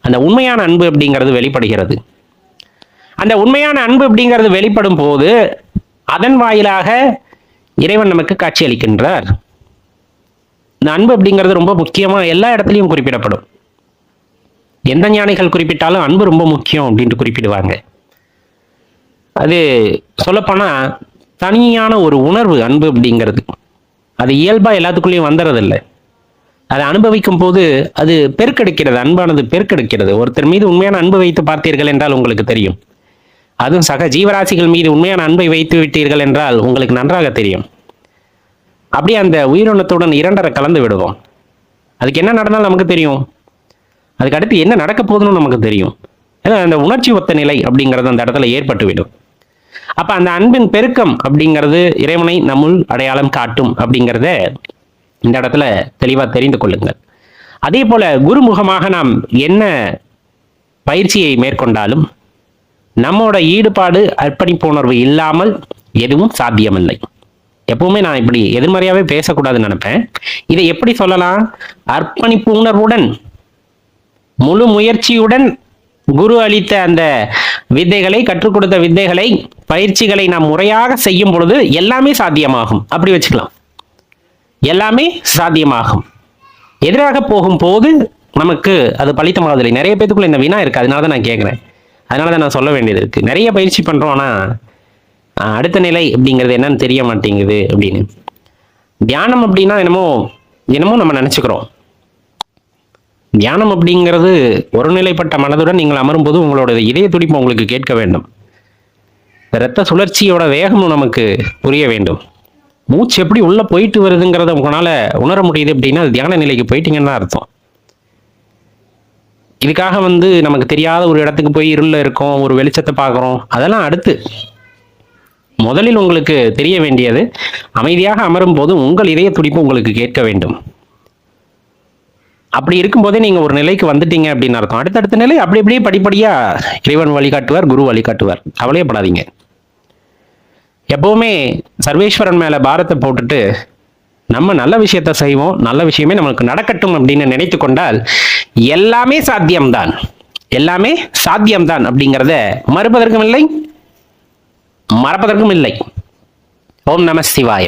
அந்த உண்மையான அன்பு அப்படிங்கிறது வெளிப்படுகிறது. அந்த உண்மையான அன்பு அப்படிங்கிறது வெளிப்படும் போது அதன் வாயிலாக இறைவன் நமக்கு காட்சி அளிக்கின்றார். இந்த அன்பு அப்படிங்கிறது ரொம்ப முக்கியமா எல்லா இடத்துலையும் குறிப்பிடப்படும். எந்த ஞானிகள் குறிப்பிட்டாலும் அன்பு ரொம்ப முக்கியம் அப்படின்ட்டு குறிப்பிடுவாங்க. அது சொல்லப்போனா தனியான ஒரு உணர்வு அன்பு அப்படிங்கிறது. அது இயல்பா எல்லாத்துக்குள்ளேயும் வந்துறதில்லை. அதை அனுபவிக்கும் போது அது பெருக்கெடுக்கிறது, அன்பானது பெருக்கெடுக்கிறது. ஒருத்தர் மீது உண்மையான அன்பு வைத்து பார்த்தீர்கள் என்றால் உங்களுக்கு தெரியும். அதுவும் சக ஜீவராசிகள் மீது உண்மையான அன்பை வைத்து விட்டீர்கள் என்றால் உங்களுக்கு நன்றாக தெரியும். அப்படியே அந்த உயிரினத்துடன் இரண்டரை கலந்து விடுவோம். அதுக்கு என்ன நடந்தாலும் நமக்கு தெரியும். அதுக்கு அடுத்து என்ன நடக்க போகுதுன்னு நமக்கு தெரியும். ஏன்னா அந்த உணர்ச்சி ஒத்த நிலை அப்படிங்கிறது அந்த இடத்துல ஏற்பட்டுவிடும். அப்ப அந்த அன்பின் பெருக்கம் அப்படிங்கிறது இறைவனை நம்முள் அடையாளம் காட்டும் அப்படிங்கிறத இந்த இடத்துல தெளிவா தெரிந்து கொள்ளுங்கள். அதே போல குருமுகமாக நாம் என்ன பயிற்சியை மேற்கொண்டாலும் நம்மோட ஈடுபாடு அர்ப்பணிப்பு உணர்வு இல்லாமல் எதுவும் சாத்தியமில்லை. எப்பவுமே நான் இப்படி எதிர்மறையாவே பேசக்கூடாதுன்னு நினைப்பேன். இதை எப்படி சொல்லலாம்? அர்ப்பணிப்பு உணர்வுடன் முழு முயற்சியுடன் குரு அளித்த அந்த வித்தைகளை, கற்றுக் கொடுத்த வித்தைகளை, பயிற்சிகளை நாம் முறையாக செய்யும் பொழுது எல்லாமே சாத்தியமாகும். அப்படி வச்சுக்கலாம். எல்லாமே சாத்தியமாகும். எதிராக போகும்போது நமக்கு அது பலித்தமாவதில்லை. நிறைய பேத்துக்குள்ள இந்த வினா இருக்கு. அதனால தான் நான் கேட்குறேன். அதனால தான் நான் சொல்ல வேண்டியது இருக்கு. நிறைய பயிற்சி பண்றோம், ஆனா அடுத்த நிலை அப்படிங்கிறது என்னன்னு தெரிய மாட்டேங்குது அப்படின்னு. தியானம் அப்படின்னா என்னமோ என்னமோ நம்ம நினைச்சுக்கிறோம். தியானம் அப்படிங்கிறது ஒருநிலைப்பட்ட மனதுடன் நீங்கள் அமரும்போது உங்களோட இதய துடிப்பு உங்களுக்கு கேட்க வேண்டும். இரத்த சுழற்சியோட வேகமும் நமக்கு புரிய வேண்டும். மூச்சு எப்படி உள்ள போயிட்டு வருதுங்கிறத உங்களால உணர முடியுது அப்படின்னா அது தியான நிலைக்கு போயிட்டீங்கன்னு தான் அர்த்தம். இதுக்காக நமக்கு தெரியாத ஒரு இடத்துக்கு போய் இருள இருக்கோம், ஒரு வெளிச்சத்தை பார்க்குறோம், அதெல்லாம் அடுத்து. முதலில் உங்களுக்கு தெரிய வேண்டியது அமைதியாக அமரும் போது உங்கள் இதய துடிப்பு உங்களுக்கு கேட்க வேண்டும். அப்படி இருக்கும்போதே நீங்க ஒரு நிலைக்கு வந்துட்டீங்க அப்படின்னு அர்த்தம். அடுத்தடுத்த நிலை அப்படி அப்படியே படிப்படியா இறைவன் வழிகாட்டுவார், குரு வழிகாட்டுவார். கவலையப்படாதீங்க. எப்பவுமே சர்வேஸ்வரன் மேல பாரத்தை போட்டுட்டு நம்ம நல்ல விஷயத்த செய்வோம், நல்ல விஷயமே நமக்கு நடக்கட்டும் அப்படின்னு நினைத்து கொண்டால் எல்லாமே சாத்தியம்தான். எல்லாமே சாத்தியம்தான் அப்படிங்கிறத மறுப்பதற்கும் இல்லை, மறப்பதற்கும் இல்லை. ஓம் நம சிவாய.